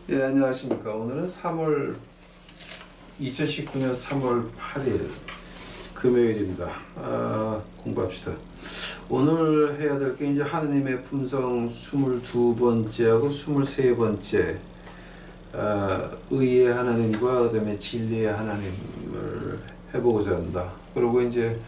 예, 안녕하십니까. 오늘은 2019년 3월 8일 금요일입니다. 공부합시다. 오늘 해야 될 게 이제 하느님의 품성 22번째하고 23번째, 의의 하나님과 그 다음에 진리의 하나님을 해보고자 한다. 그리고 이제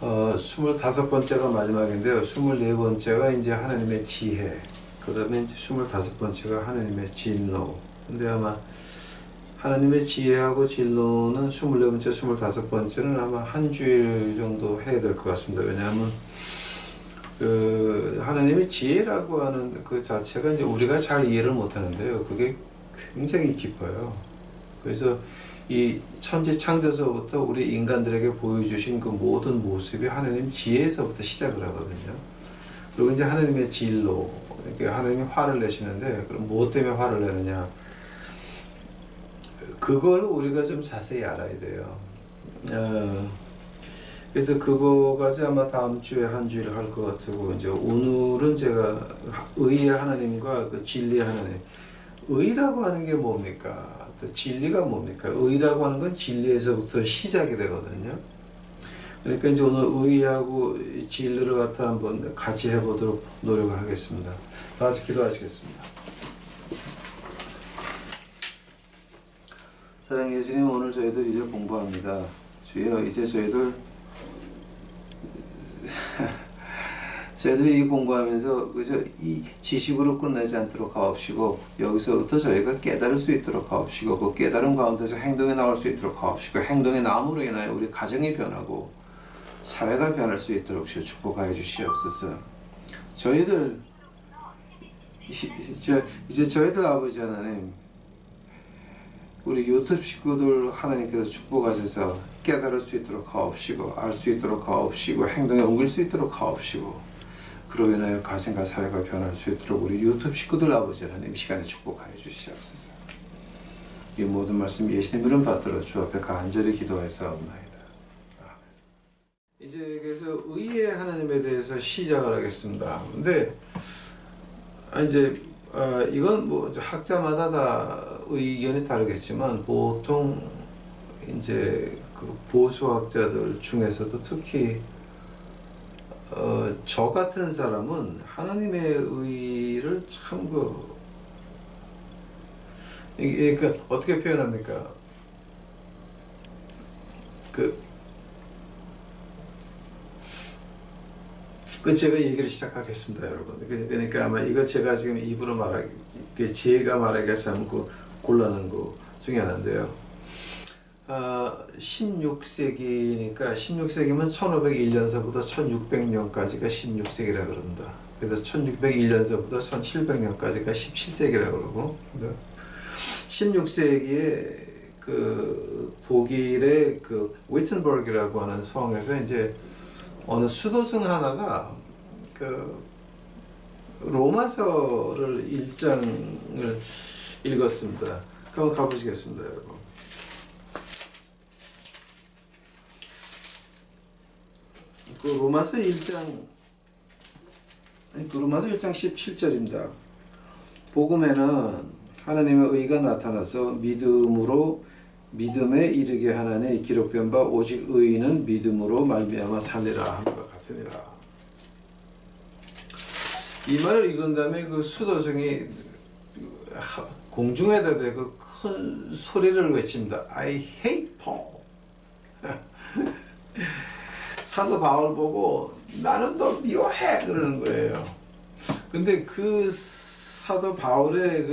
25번째가 마지막인데요. 24번째가 이제 하나님의 지혜, 그 다음에 이제 25번째가 하나님의 진노. 근데 아마 하나님의 지혜하고 진노는 24번째, 25번째는 아마 한 주일 정도 해야 될 것 같습니다. 왜냐하면 그 하나님의 지혜라고 하는 그 자체가 이제 우리가 잘 이해를 못 하는데요. 그게 굉장히 깊어요. 그래서 이 천지 창조서부터 우리 인간들에게 보여주신 그 모든 모습이 하나님 지혜에서부터 시작을 하거든요. 그리고 이제 하나님의 진노, 이렇게 하나님이 화를 내시는데, 그럼 무엇 때문에 화를 내느냐? 그걸 우리가 좀 자세히 알아야 돼요. 그래서 그거까지 아마 다음 주에 한 주일 할 것 같고, 이제 오늘은 제가 의의 하나님과 그 진리의 하나님. 의라고 하는 게 뭡니까? 또 진리가 뭡니까? 의라고 하는 건 진리에서부터 시작이 되거든요. 그러니까 이제 오늘 의하고 진리를 갖다 한번 같이 해보도록 노력을 하겠습니다. 다 같이 기도하시겠습니다. 사랑해 예수님, 오늘 저희들 이제 공부합니다. 주여, 이제 저희들이 이 공부하면서 그저 이 지식으로 끝나지 않도록 하옵시고, 여기서부터 저희가 깨달을 수 있도록 하옵시고, 그 깨달음 가운데서 행동에 나올 수 있도록 하옵시고, 행동의 나무로 인하여 우리 가정이 변하고 사회가 변할 수 있도록 주여 축복하여 주시옵소서. 저희들 이제 저희들 아버지 하나님, 우리 유튜브 식구들 하나님께서 축복하셔서 깨달을 수 있도록 하옵시고, 알 수 있도록 하옵시고, 행동에 옮길 수 있도록 하옵시고, 그로 인하여 가정과 사회가 변할 수 있도록 우리 유튜브 식구들 아버지 하나님 시간에 축복하여 주시옵소서. 이 모든 말씀 예수님 이름 받들어 주 앞에 간절히 기도하였사옵나이다. 이제 그래서 의의 하나님에 대해서 시작을 하겠습니다. 근데 이제 이건 뭐 학자마다 다 의견이 다르겠지만, 보통 이제 그 보수학자들 중에서도 특히 저 같은 사람은 하나님의 의를 참 그러니까 어떻게 표현합니까? 제가 얘기를 시작하겠습니다, 여러분. 그러니까 아마 이거 제가 지금 입으로 제가 말하기가 참 곤란한 거 중에 하나인데요. 16세기니까 16세기면 1501년서부터 1600년까지가 16세기라 그럽니다. 그래서 1601년서부터 1700년까지가 17세기라 그러고, 16세기에 그 독일의 그 위튼버그라고 하는 성에서 이제 어느 수도승 하나가 그 로마서를 1장을 읽었습니다. 한번 가보시겠습니다, 여러분. 그 로마서 1장 17절입니다. 복음에는 하나님의 의가 나타나서 믿음에 이르게 하나니 기록된 바 오직 의인은 믿음으로 말미암아 살리라 한 것 같으니라. 이 말을 읽은 다음에 그 수도승이 공중에다 대고 큰 소리를 외칩니다. I hate Paul. 사도 바울 보고 나는 너 미워해 그러는 거예요. 근데 그 사도 바울의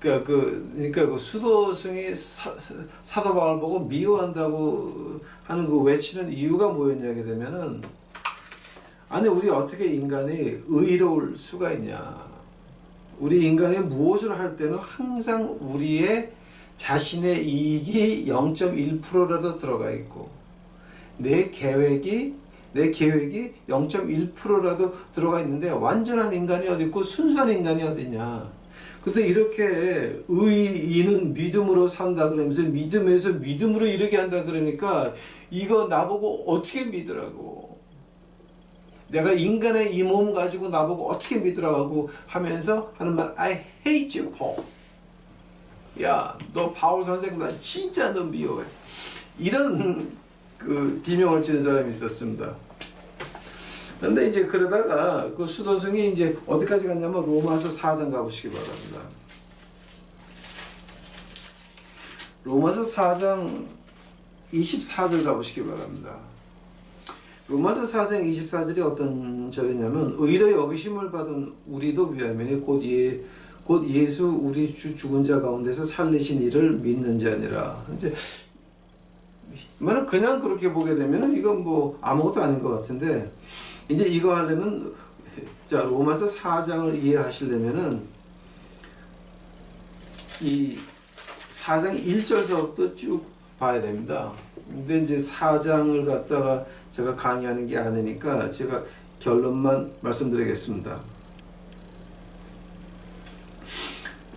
그러니까 그 수도승이 사도 바울 보고 미워한다고 하는 그 외치는 이유가 뭐였냐게 되면은, 아니 우리 어떻게 인간이 의로울 수가 있냐? 우리 인간이 무엇을 할 때는 항상 우리의 자신의 이익이 0.1%라도 들어가 있고, 내 계획이 0.1%라도 들어가 있는데 완전한 인간이 어디 있고 순수한 인간이 어디 있냐? 근데 이렇게 의인은 믿음으로 산다 그러면서 믿음에서 믿음으로 이르게 한다 그러니까 이거 나보고 어떻게 믿으라고? 내가 인간의 이 몸 가지고 나보고 어떻게 믿으라고 하면서 하는 말, I hate you, Paul. 야, 너 바울 선생 나 진짜 너 미워해. 이런 그 비명을 치는 사람이 있었습니다. 근데 이제 그러다가 그 수도승이 이제 어디까지 갔냐면 로마서 4장 가보시기 바랍니다. 로마서 4장 24절 가보시기 바랍니다. 로마서 4장 24절이 어떤 절이냐면 의로 여기심을 받은 우리도 위하면 곧 예수 우리 주 죽은 자 가운데서 살리신 이를 믿는 자니라. 이제 만약 그냥 그렇게 보게 되면 이건 뭐 아무것도 아닌 것 같은데 이제 이거 하려면 자 로마서 4장을 이해하시려면은 이 4장 1절서부터 쭉 봐야 됩니다. 근데 이제 4장을 갖다가 제가 강의하는 게 아니니까 제가 결론만 말씀드리겠습니다.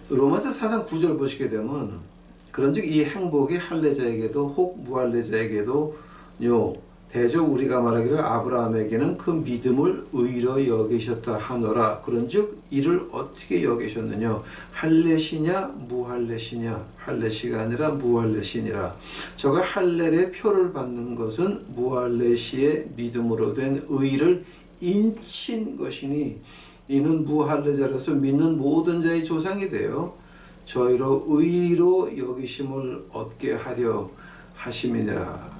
로마서 4장 9절 보시게 되면 그런즉 이 행복이 할례자에게도 혹 무할례자에게도 대저 우리가 말하기를 아브라함에게는 그 믿음을 의로 여기셨다 하노라. 그런즉 이를 어떻게 여기셨느냐? 할례시냐 무할례시냐? 할례시가 아니라 무할례시니라. 저가 할례의 표를 받는 것은 무할례시의 믿음으로 된 의를 인친 것이니 이는 무할례자로서 믿는 모든 자의 조상이 되어 저희로 의로 여기심을 얻게 하려 하심이니라.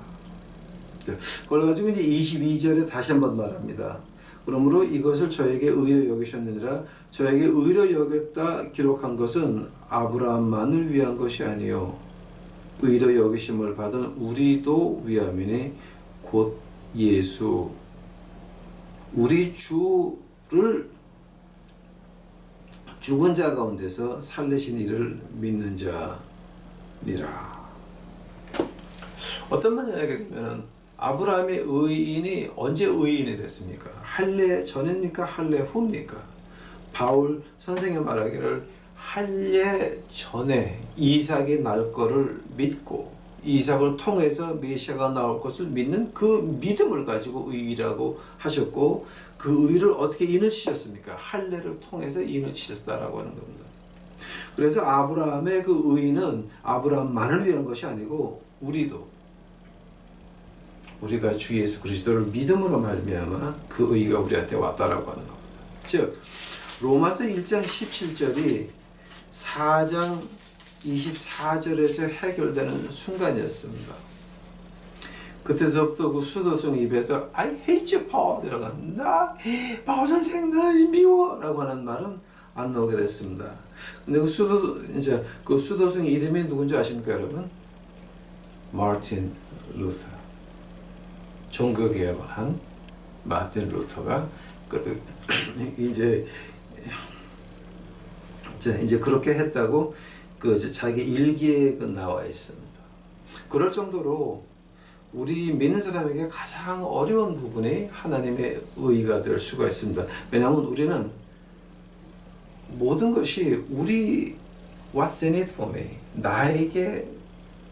그래가지고 이제 22절에 다시 한번 말합니다. 그러므로 이것을 저에게 의로 여기셨느니라. 저에게 의로 여겼다 기록한 것은 아브라함만을 위한 것이 아니요 의로 여기심을 받은 우리도 위함이니 곧 예수 우리 주를 죽은 자 가운데서 살리신 이를 믿는 자니라. 어떤 말을 하게 되면 아브라함의 의인이 언제 의인이 됐습니까? 할례 전입니까? 할례 후입니까? 바울 선생이 말하기를 할례 전에 이삭이 날 거를 믿고 이삭을 통해서 메시아가 나올 것을 믿는 그 믿음을 가지고 의라고 하셨고 그 의를 어떻게 인을 치셨습니까? 할례를 통해서 인을 치셨다라고 하는 겁니다. 그래서 아브라함의 그 의는 아브라함만을 위한 것이 아니고 우리가 주 예수 그리스도를 믿음으로 말미암아 그 의가 우리한테 왔다라고 하는 겁니다. 즉 로마서 1장 17절이 4장 24절에서 해결되는 순간이었습니다. 그때서부터 그 수도승 입에서 I hate you, Paul 이라고 나 바울 선생 나 미워 라고 하는 말은 안 나오게 됐습니다. 근데 그 수도승 이름이 누군지 아십니까 여러분? 마틴 루터. 종교개혁을 한 마틴 루터가 이제 그렇게 했다고 자기 일기에 나와 있습니다. 그럴 정도로 우리 믿는 사람에게 가장 어려운 부분이 하나님의 의가 될 수가 있습니다. 왜냐하면 우리는 모든 것이 what's in it for me? 나에게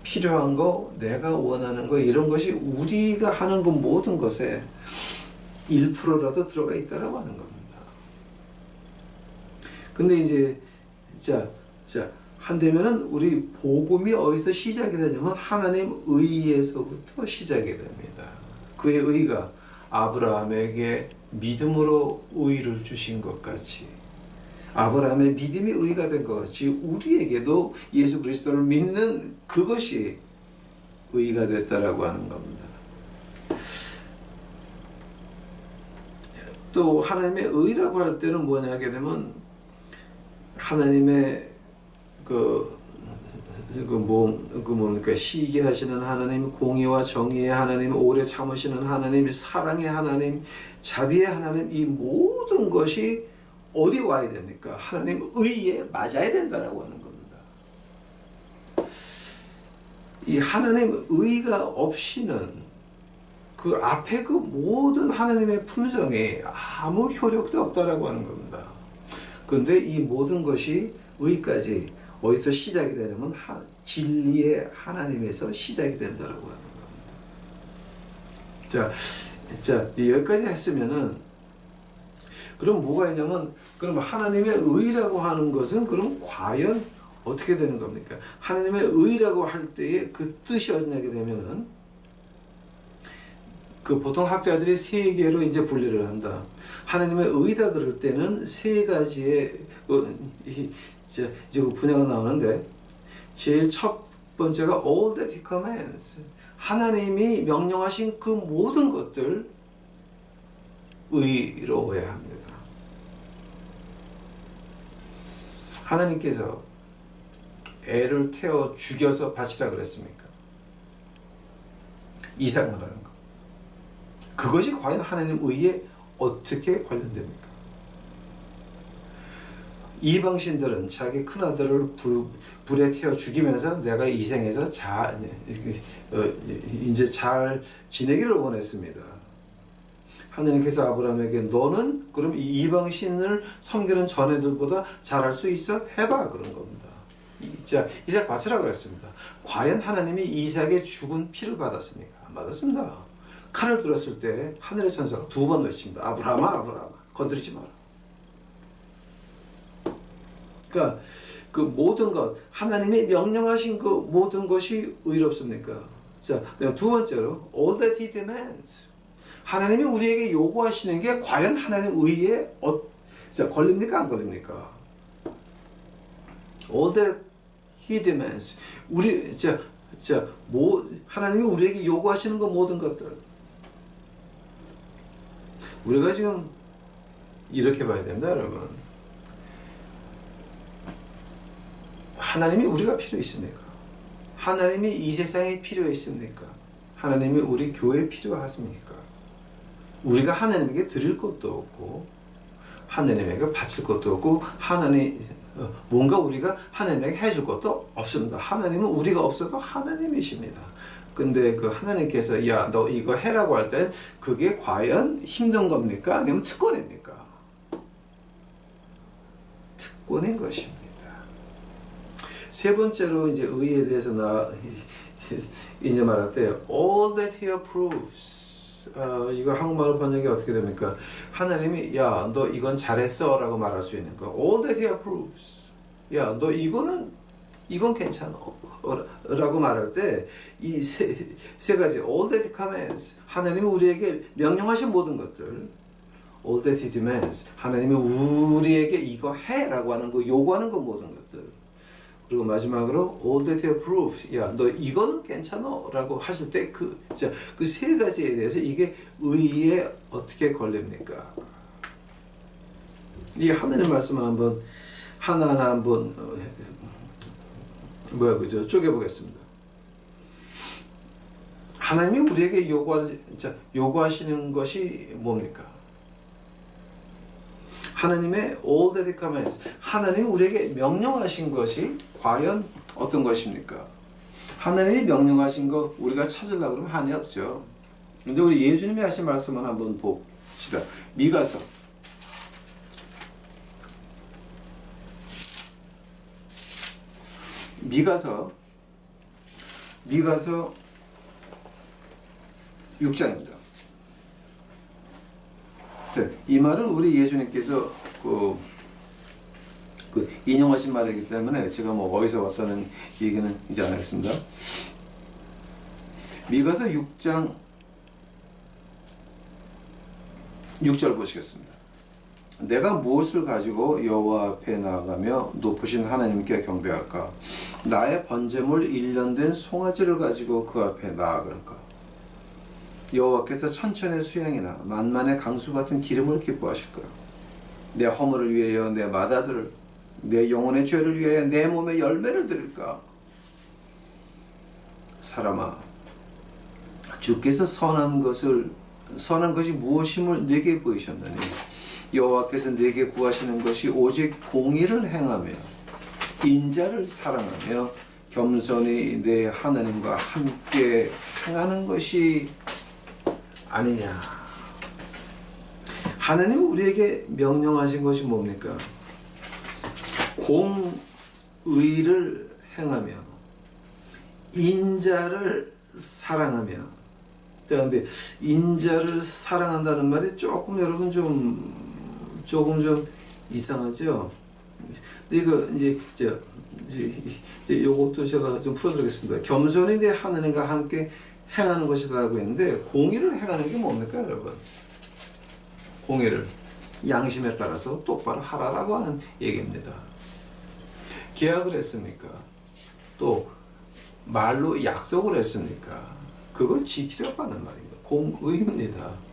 필요한 거, 내가 원하는 거 이런 것이 우리가 하는 그 모든 것에 1%라도 들어가 있다라고 하는 겁니다. 근데 이제 한되면은 우리 복음이 어디서 시작이 되냐면 하나님 의에서부터 시작이 됩니다. 그의 의가 아브라함에게 믿음으로 의를 주신 것 같이 아브라함의 믿음이 의가 된 것 같이 우리에게도 예수 그리스도를 믿는 그것이 의가 됐다라고 하는 겁니다. 또 하나님의 의라고 할 때는 뭐냐 하게 되면 하나님의 뭡니까 시기하시는 하나님, 공의와 정의의 하나님, 오래 참으시는 하나님, 사랑의 하나님, 자비의 하나님 이 모든 것이 어디 와야 됩니까? 하나님 의에 맞아야 된다라고 하는 겁니다. 이 하나님 의가 없이는 그 앞에 그 모든 하나님의 품성에 아무 효력도 없다라고 하는 겁니다. 그런데 이 모든 것이 의까지 어디서 시작이 되냐면 진리의 하나님에서 시작이 된다라고 하는 겁니다. 자 여기까지 했으면은 그럼 뭐가 있냐면 그럼 하나님의 의라고 하는 것은 그럼 과연 어떻게 되는 겁니까? 하나님의 의라고 할 때의 그 뜻이 어디냐게 되면은 그 보통 학자들이 세 개로 이제 분류를 한다. 하나님의 의다 그럴 때는 세 가지의 이제 그 분야가 나오는데 제일 첫 번째가 all that he commands. 하나님이 명령하신 그 모든 것들 의로워야 합니다. 하나님께서 애를 태워 죽여서 바치라 그랬습니까? 이삭 말하는 거. 그것이 과연 하나님 의에 어떻게 관련됩니까? 이방신들은 자기 큰아들을 불에 태워 죽이면서 내가 희생해서 이제 잘 지내기를 원했습니다. 하나님께서 아브라함에게 너는 그럼 이방신을 섬기는 전애들보다 잘할 수 있어? 해봐 그런 겁니다. 자, 이삭 바치라 그랬습니다. 과연 하나님이 이삭의 죽은 피를 받았습니까? 안 받았습니다. 칼을 들었을 때 하늘의 천사가 두 번 외칩니다. 아브라함아 아브라함아 건드리지 마라. 그러니까 그 모든 것 하나님이 명령하신 그 모든 것이 의롭습니까? 자, 두 번째로 all that he demands. 하나님이 우리에게 요구하시는 게 과연 하나님 의에 자, 걸립니까 안 걸립니까? all that he demands. 우리 하나님이 우리에게 요구하시는 그 모든 것들. 우리가 지금 이렇게 봐야 됩니다, 여러분. 하나님이 우리가 필요 있습니까? 하나님이 이 세상에 필요 있습니까? 하나님이 우리 교회에 필요하십니까? 우리가 하나님에게 드릴 것도 없고 하나님에게 바칠 것도 없고 뭔가 우리가 하나님에게 해줄 것도 없습니다. 하나님은 우리가 없어도 하나님이십니다. 근데 그 하나님께서 야, 너 이거 해라고 할 땐 그게 과연 힘든 겁니까? 아니면 특권입니까? 특권인 것입니다. 세 번째로 이제 의에 대해서 이제 말할 때 all that he approves. 이거 한국말로 번역이 어떻게 됩니까? 하나님이 야, 너 이건 잘했어라고 말할 수 있는 거. all that he approves. 야, 너 이건 괜찮아. 라고 말할 때 이 세 가지 all that he commands. 하나님이 우리에게 명령하신 모든 것들. all that he demands. 하나님이 우리에게 이거 해라고 하는 거, 요구하는 거 모든 것들. 그리고 마지막으로 all that he approves. 야, 너 이거는 괜찮아 라고 하실 때 그 세 가지에 대해서 이게 의에 어떻게 걸립니까? 이 하나님 말씀을 한번 하나하나 한번 그죠? 쪼개보겠습니다. 하나님이 우리에게 요구하시는 것이 뭡니까? 하나님의 all that he commands. 하나님이 우리에게 명령하신 것이 과연 어떤 것입니까? 하나님이 명령하신 거 우리가 찾으려고 그러면 한이 없죠. 근데 우리 예수님이 하신 말씀을 한번 봅시다. 미가서 6장입니다. 네, 이 말은 우리 예수님께서 그 인용하신 말이기 때문에 제가 뭐 어디서 왔다는 얘기는 이제 안 하겠습니다. 미가서 6장 6절 보시겠습니다. 내가 무엇을 가지고 여호와 앞에 나아가며 높으신 하나님께 경배할까? 나의 번제물 1년 된 송아지를 가지고 그 앞에 나아갈까? 여호와께서 천천의 수양이나 만만의 강수 같은 기름을 기뻐하실까? 내 허물을 위하여 내 맏아들을, 내 영혼의 죄를 위하여 내 몸에 열매를 드릴까? 사람아, 주께서 선한 것이 무엇임을 내게 보이셨느니 여호와께서 내게 구하시는 것이 오직 공의를 행하며 인자를 사랑하며 겸손히 내 하나님과 함께 행하는 것이 아니냐. 하나님이 우리에게 명령하신 것이 뭡니까? 공의를 행하며 인자를 사랑하며. 자, 근데 인자를 사랑한다는 말이 조금 여러분 좀 조금 좀 이상하죠? 이거 이제 요것도 제가 좀 풀어드리겠습니다. 겸손히 내 하나님과 함께 행하는 것이라고 했는데, 공의를 행하는 게 뭡니까, 여러분? 공의를 양심에 따라서 똑바로 하라라고 하는 얘기입니다. 계약을 했습니까? 또 말로 약속을 했습니까? 그거 지키려고 하는 말입니다. 공의입니다.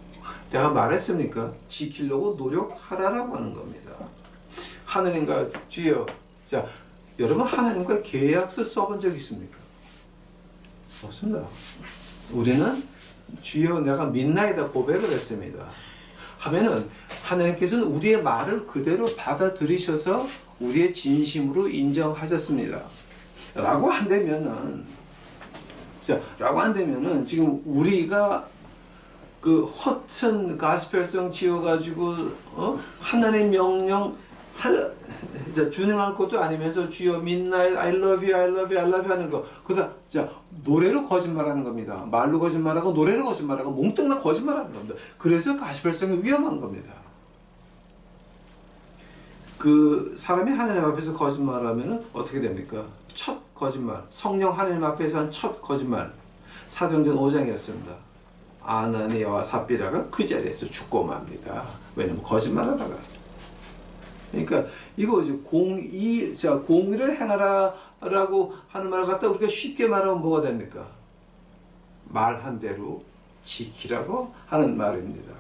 내가 말했습니까? 지키려고 노력하라라고 하는 겁니다. 하나님과 주여, 자, 여러분 하나님과 계약서 써본 적 있습니까? 없습니다. 우리는 주여 내가 믿나이다 고백을 했습니다. 하면은 하나님께서는 우리의 말을 그대로 받아들이셔서 우리의 진심으로 인정하셨습니다. 라고 한다면은, 자, 라고 한다면은 지금 우리가 그 허튼 가스펠성 지어가지고 하나님의 명령 준행할 것도 아니면서 주여 midnight I love you I love you I love you 하는 거, 그다 자 노래로 거짓말하는 겁니다. 말로 거짓말하고 노래로 거짓말하고 몽땅 거짓말하는 겁니다. 그래서 가시펠성이 위험한 겁니다. 그 사람이 하나님 앞에서 거짓말하면 어떻게 됩니까? 첫 거짓말, 성령 하나님 앞에서 한 첫 거짓말, 사도행전 5장이었습니다. 아나니아와 삽비라가 그 자리에서 죽고 맙니다. 왜냐면 거짓말하다가. 그러니까 이거 공의를 행하라라고 하는 말을 갖다 우리가 쉽게 말하면 뭐가 됩니까? 말한 대로 지키라고 하는 말입니다.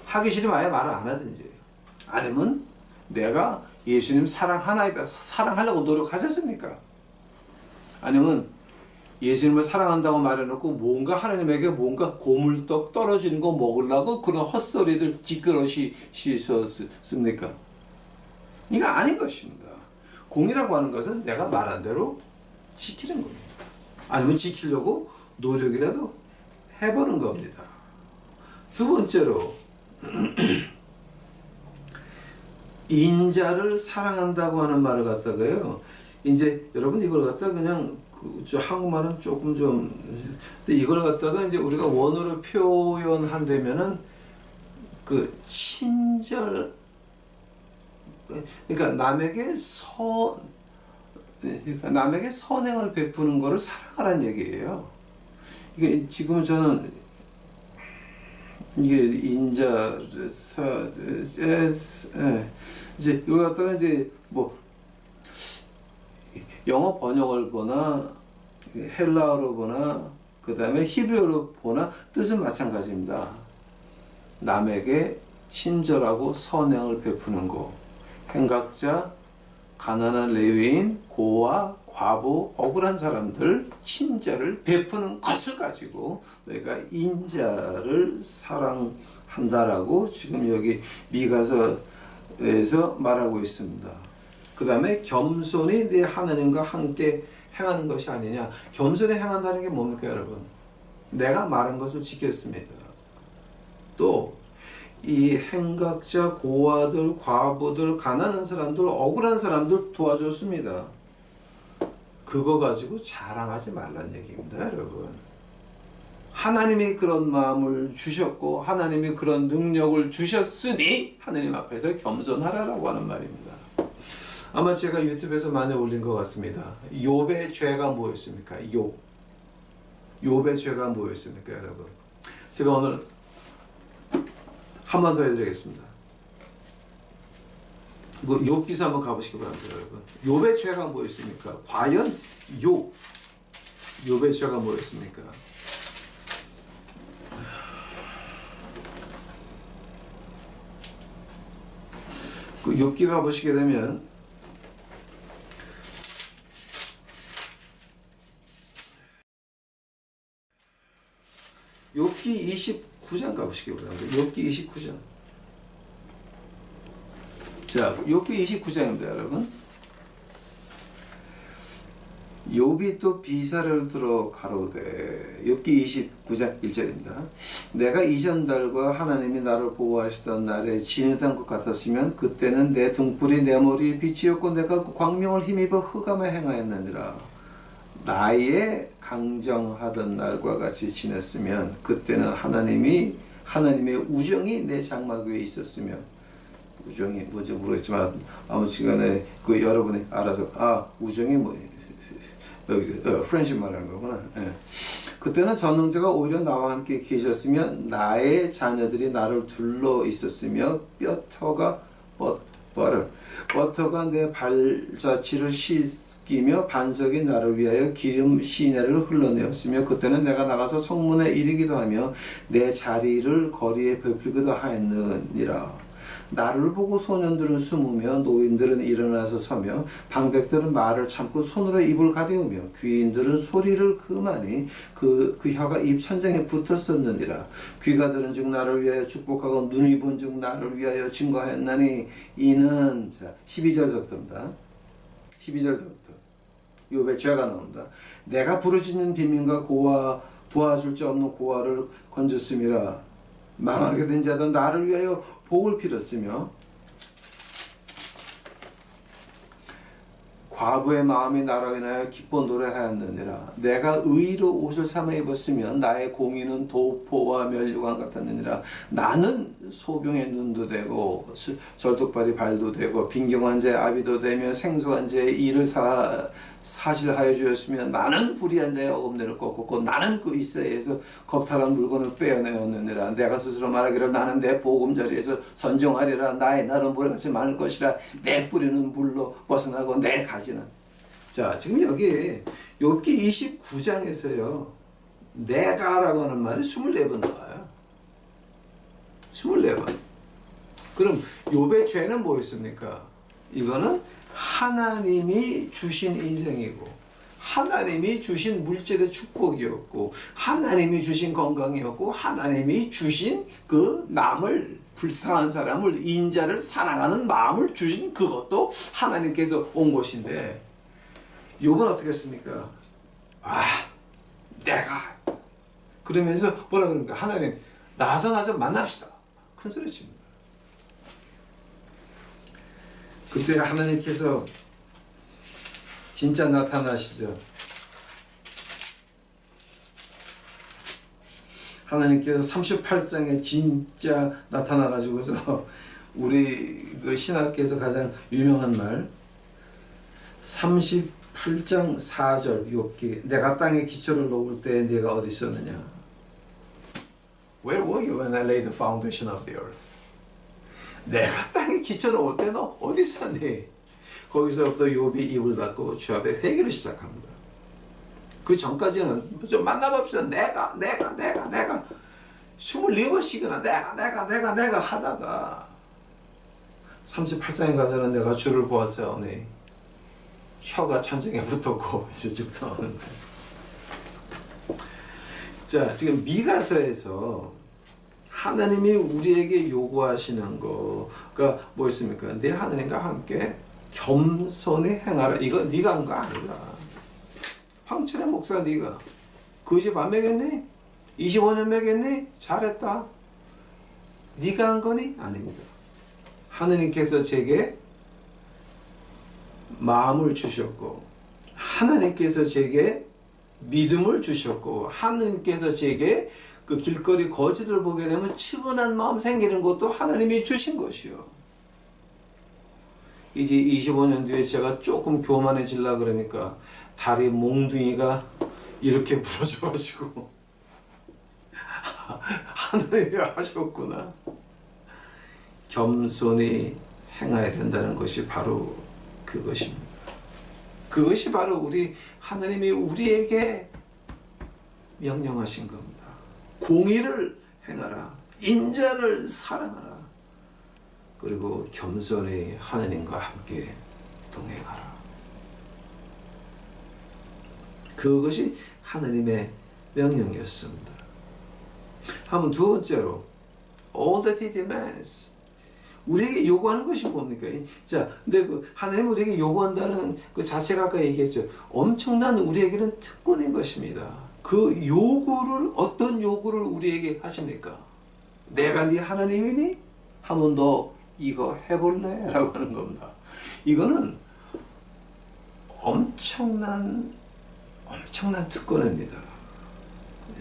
하기 싫으면 아예 말을 안 하든지, 아니면 내가 예수님 사랑하나이다, 사랑하려고 노력하셨습니까? 아니면 예수님을 사랑한다고 말해놓고 뭔가 하나님에게 뭔가 고물떡 떨어지는 거 먹으려고 그런 헛소리들 지끄러시셨습니까? 이거 아닌 것입니다. 공의라고 하는 것은 내가 말한 대로 지키는 겁니다. 아니면 지키려고 노력이라도 해보는 겁니다. 두 번째로 인자를 사랑한다고 하는 말을 갖다가요, 이제 여러분 이걸 갖다가 그냥 한국말은 조금 좀, 근데 이걸 갖다가 이제 우리가 원어로 표현한다면은 그 친절, 그러니까 남에게 선행을 베푸는 것을 사랑하라는 얘기예요. 이게 지금 저는 이게 이제 이걸 갖다가 이제 뭐 영어 번역을 보나 헬라어로 보나 그 다음에 히브리어로 보나 뜻은 마찬가지입니다. 남에게 친절하고 선행을 베푸는 거, 행각자, 가난한 레위인, 고아, 과부, 억울한 사람들 친절을 베푸는 것을 가지고 너희가 인자를 사랑한다라고 지금 여기 미가서에서 말하고 있습니다. 그 다음에 겸손히 내 하나님과 함께 행하는 것이 아니냐. 겸손히 행한다는 게 뭡니까, 여러분? 내가 말한 것을 지켰습니다. 또 이 행각자, 고아들, 과부들, 가난한 사람들, 억울한 사람들 도와줬습니다. 그거 가지고 자랑하지 말란 얘기입니다, 여러분. 하나님이 그런 마음을 주셨고 하나님이 그런 능력을 주셨으니 하나님 앞에서 겸손하라라고 하는 말입니다. 아마 제가 유튜브에서 많이 올린 것 같습니다. 욥의 죄가 뭐였습니까? 욥의 죄가 뭐였습니까, 여러분? 제가 오늘 한 번 더 해드리겠습니다. 욥기서 한번 가보시기 바랍니다, 여러분. 욥의 죄가 뭐였습니까? 과연 욥의 죄가 뭐였습니까? 그 욥기 가보시게 되면 욥기 29장 가보시기 바랍니다. 욥기 29장. 자, 욥기 29장입니다, 여러분. 욥이 또 비사를 들어 가로되, 욥기 29장 1절입니다. 내가 이전달과 하나님이 나를 보호하시던 날에 진흙한 것 같았으면 그때는 내 등불이 내 머리에 빛이었고 내가 그 광명을 힘입어 흑암에 행하였느니라. 나의 강정하던 날과 같이 지냈으면 그때는 하나님의 우정이 내 장막 위에 있었으며, 우정이 뭔지 모르겠지만 아무튼간에 그 여러분이 알아서 우정이 뭐 여기 프렌십 말하는 거구나. 예. 그때는 전능자가 오히려 나와 함께 계셨으며 나의 자녀들이 나를 둘러 있었으며 버터가 내 발자취를 씻기며 반석이 나를 위하여 기름 시내를 흘러내었으며 그때는 내가 나가서 성문에 이르기도 하며 내 자리를 거리에 베풀기도 하였느니라. 나를 보고 소년들은 숨으며 노인들은 일어나서 서며 방백들은 말을 참고 손으로 입을 가리우며 귀인들은 소리를 그만이 그 혀가 입 천장에 붙었었느니라. 귀가 들은 즉 나를 위하여 축복하고 눈이 본 즉 나를 위하여 증거하였나니 이는 12절서부터입니다. 12절서부터 욥의 죄가 나온다. 내가 부르짖는 빈민과 고아 도와줄 자 없는 고아를 건졌음이라. 망하게 된 자도 나를 위하여 복을 빌었으며 과부의 마음이 나로 인하여 기뻐 노래하였느니라. 내가 의로 옷을 삼아 입었으면 나의 공의는 도포와 멸류관 같았느니라. 나는 소경의 눈도 되고 절뚝발이 발도 되고 빈경한 자의 아비도 되며 생소한 자의 일을 사실하여 주었으며 나는 불의한 자의 어금니를 꺾었고 나는 그 이스라엘에서 겁탈한 물건을 빼어내었느니라. 내가 스스로 말하기를 나는 내 보금자리에서 선정하리라. 나의 날은 모래같이 많을 것이라. 내 뿌리는 물로 벗어나고 내 가지는. 자, 지금 여기 욥기 29장에서요 내가라고 하는 말이 24번 나와요. 24번. 그럼 욥의 죄는 뭐였습니까? 이거는 하나님이 주신 인생이고 하나님이 주신 물질의 축복이었고 하나님이 주신 건강이었고 하나님이 주신 그 남을 불쌍한 사람을 인자를 사랑하는 마음을 주신 그것도 하나님께서 온 것인데 욥은 어떻게 했습니까? 내가 그러면서 뭐라 그럽니까? 하나님 나와서 나 좀 만납시다. 큰 소리 칩니다. 그때 하나님께서 진짜 나타나시죠. 하나님께서 38장에 진짜 나타나가지고서 우리 그 신학계에서 가장 유명한 말 38장 4절 욥기 내가 땅에 기초를 놓을 때 네가 어디 있었느냐? Where were you when I laid the foundation of the earth? 내가 땅에 기초를 놓을 때 너 어디 있었니? 거기서부터 욥이 입을 닫고 주 앞에 회개를 시작합니다. 그 전까지는 좀 만나봅시다. 내가 24번씩이나 내가 하다가 38장에 가서는 내가 주를 보았사오니 혀가 천장에 붙었고 이제 쭉 나오는데 자 지금 미가서에서 하나님이 우리에게 요구하시는 거가 뭐였습니까? 내 하나님과 함께 겸손히 행하라. 이거 네가 한 거 아니다. 황천의 목사 네가 그 집 안 매겠니? 25년 매겠니? 잘했다. 네가 한 거니? 아닙니다. 하나님께서 제게 마음을 주셨고 하나님께서 제게 믿음을 주셨고 하나님께서 제게 그 길거리 거지를 보게 되면 측은한 마음 생기는 것도 하나님이 주신 것이요. 이제 25년 뒤에 제가 조금 교만해지려고 그러니까 다리 몽둥이가 이렇게 부러져가지고 하나님이 하셨구나. 겸손히 행해야 된다는 것이 바로 그것입니다. 그것이 바로 우리 하나님이 우리에게 명령하신 겁니다. 공의를 행하라. 인자를 사랑하라. 그리고 겸손히 하나님과 함께 동행하라. 그것이 하나님의 명령이었습니다. 한번 두 번째로 all that he demands. 우리에게 요구하는 것이 뭡니까? 자, 근데 그 하나님 우리에게 요구한다는 그 자체가 아까 얘기했죠. 엄청난 우리에게는 특권인 것입니다. 그 요구를 어떤 요구를 우리에게 하십니까? 내가 네 하나님이니? 한번 너 이거 해볼래? 라고 하는 겁니다. 이거는 엄청난 특권입니다.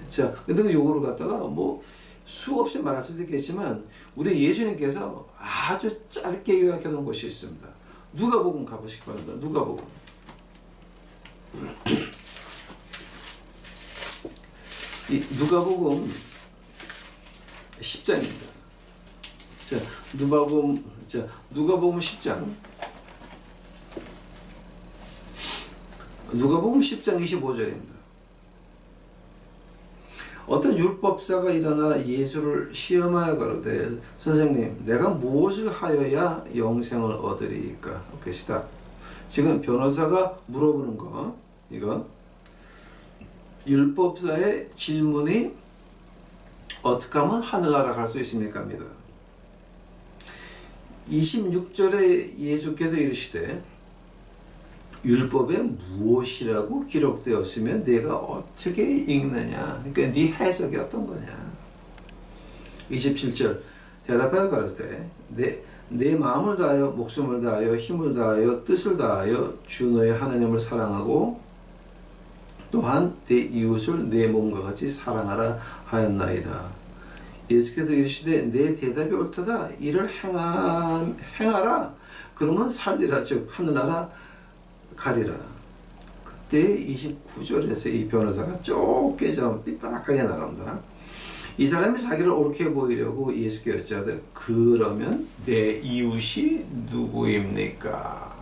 자, 근데 그 요구를 갖다가 뭐 수없이 말할 수도 있겠지만 우리 예수님께서 아주 짧게 요약해 놓은 것이 있습니다. 누가복음 가보시기 바랍니다. 누가복음. 이 누가복음 10장입니다. 자, 누가복음 10장. 누가복음 10장 25절입니다. 어떤 율법사가 일어나 예수를 시험하여 가로되 선생님 내가 무엇을 하여야 영생을 얻으리이까? 그것이다. 지금 변호사가 물어보는 거 이거 율법사의 질문이 어떻게 하면 하늘나라 갈 수 있습니까? 입니다. 26절에 예수께서 이르시되 율법에 무엇이라고 기록되었으면 내가 어떻게 읽느냐. 그러니까 네 해석이 어떤 거냐. 27절 대답하여 가라사대 내 마음을 다하여 목숨을 다하여 힘을 다하여 뜻을 다하여 주 너의 하나님을 사랑하고 또한 내 이웃을 내 몸과 같이 사랑하라 하였나이다. 예수께서 이르시되 내 대답이 옳도다. 이를 행하라. 그러면 살리라. 즉 하늘나라 가리라. 그때 29절에서 이 변호사가 좁게 좀 삐딱하게 나갑니다. 이 사람이 자기를 옳게 보이려고 예수께 여짜되 그러면 내 이웃이 누구입니까?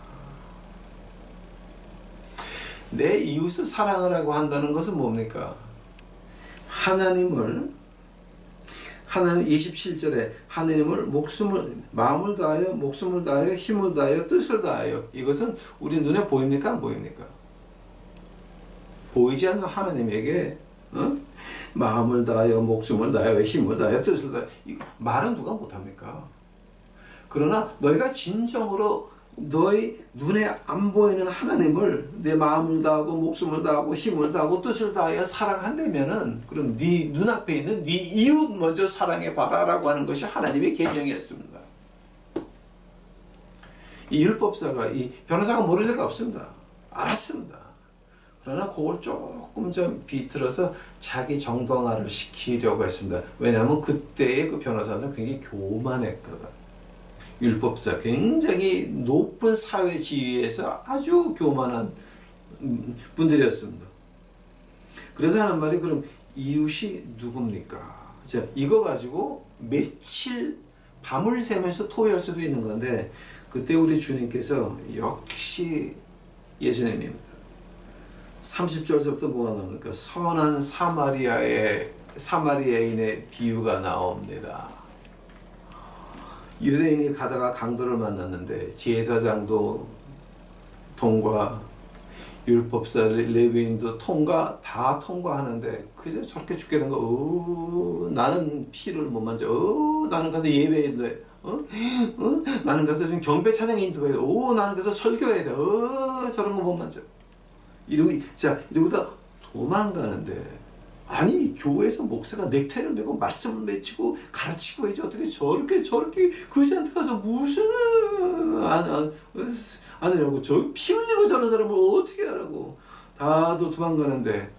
내 이웃을 사랑하라고 한다는 것은 뭡니까? 하나님 27절에 하나님을 마음을 다하여 목숨을 다하여 힘을 다하여 뜻을 다하여. 이것은 우리 눈에 보입니까? 안 보입니까? 보이지 않는 하나님에게 마음을 다하여 목숨을 다하여 힘을 다하여 뜻을 다하여. 말은 누가 못합니까? 그러나 너희가 진정으로 너희 눈에 안 보이는 하나님을 내 마음을 다하고 목숨을 다하고 힘을 다하고 뜻을 다하여 사랑한다면은 그럼 네 눈앞에 있는 네 이웃 먼저 사랑해 봐라라고 하는 것이 하나님의 계명이었습니다. 이 율법사가 이 변호사가 모를 리가 없습니다. 알았습니다. 그러나 그걸 조금 좀 비틀어서 자기 정당화를 시키려고 했습니다. 왜냐하면 그때의 그 변호사는 굉장히 교만했거든. 율법사 굉장히 높은 사회 지위에서 아주 교만한 분들이었습니다. 그래서 하는 말이 그럼 이웃이 누굽니까? 자, 이거 가지고 며칠 밤을 새면서 토의할 수도 있는 건데 그때 우리 주님께서 역시 예수님입니다. 30절부터 뭐가 나옵니까? 선한 사마리아인의 비유가 나옵니다. 유대인이 가다가 강도를 만났는데 제사장도 통과, 율법사 레위인도 다 통과하는데 그저 저렇게 죽게 된 거. 나는 피를 못 만져. 나는 가서 예배해도 돼. 나는 가서 좀 경배 찬양 인도해야 돼. 나는 가서 설교해야 돼. 저런 거 못 만져. 이러고다 도망가는데 아니 교회에서 목사가 넥타이를 메고 말씀을 맺히고 가르치고 해야지 어떻게 저렇게 그지한테 가서 무슨 아니라고 저 피 흘리고 저런 사람을 어떻게 하라고 다도 도망가는데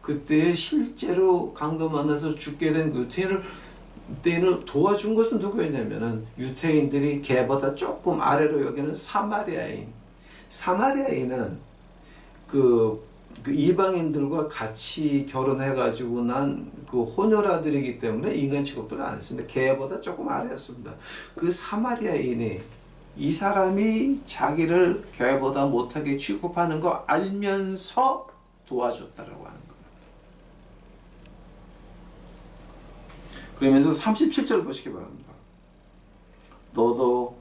그때 실제로 강도 만나서 죽게 된 그 유태인을 도와준 것은 누구였냐면은 유태인들이 걔보다 조금 아래로 여기는 사마리아인은 그 이방인들과 같이 결혼해가지고 난 그 혼혈아들이기 때문에 인간 취급들을 안 했습니다. 걔보다 조금 아래였습니다. 그 사마리아인이 이 사람이 자기를 걔보다 못하게 취급하는 거 알면서 도와줬다라고 하는 겁니다. 그러면서 37절 보시기 바랍니다. 너도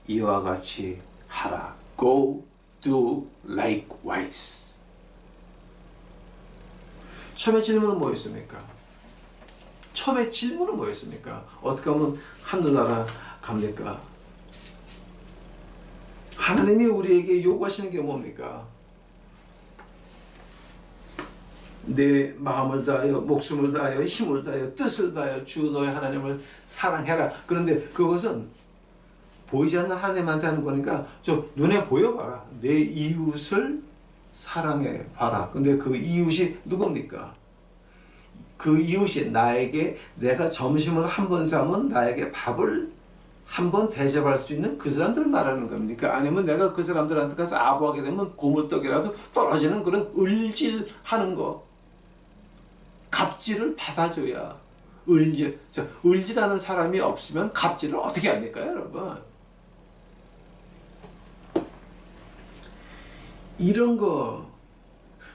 이와 같이 하라. Go do likewise. 처음에 질문은 뭐였습니까? 어떻게 하면 하늘나라 갑니까? 하나님이 우리에게 요구하시는 게 뭡니까? 내 마음을 다하여 목숨을 다하여 힘을 다하여 뜻을 다하여 주 너의 하나님을 사랑해라. 그런데 그것은 보이지 않는 하나님한테 하는 거니까 좀 눈에 보여봐라. 내 이웃을 사랑해 봐라. 근데 그 이웃이 누굽니까? 그 이웃이 나에게 내가 점심을 한 번 사면 나에게 밥을 한 번 대접할 수 있는 그 사람들 말하는 겁니까? 아니면 내가 그 사람들한테 가서 아부하게 되면 고물떡이라도 떨어지는 그런 을질하는 거, 갑질을 받아줘야. 을질하는 사람이 없으면 갑질을 어떻게 합니까, 여러분? 이런 거,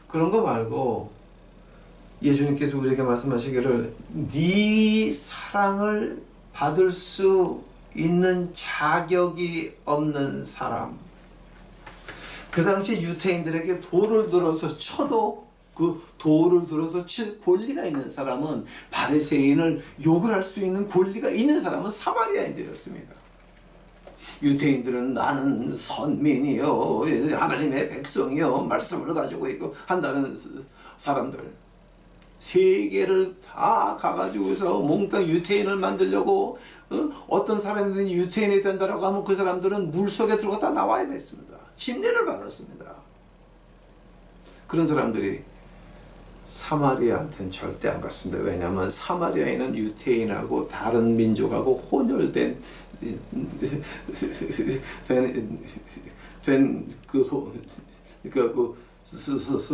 그런 거 말고 예수님께서 우리에게 말씀하시기를 네 사랑을 받을 수 있는 자격이 없는 사람. 그 당시 유태인들에게 돌을 들어서 쳐도 그 돌을 들어서 칠 권리가 있는 사람은, 바리새인을 욕을 할 수 있는 권리가 있는 사람은 사마리아인들이었습니다. 유태인들은 나는 선민이요, 하나님의 백성이요, 말씀을 가지고 있고 한다는 사람들. 세계를 다 가가지고서 몽땅 유태인을 만들려고 어떤 사람들이 유태인이 된다라고 하면 그 사람들은 물속에 들어갔다 나와야 됐습니다. 침례를 받았습니다. 그런 사람들이 사마리아한테는 절대 안 갔습니다. 왜냐하면 사마리아인은 유태인하고 다른 민족하고 혼혈된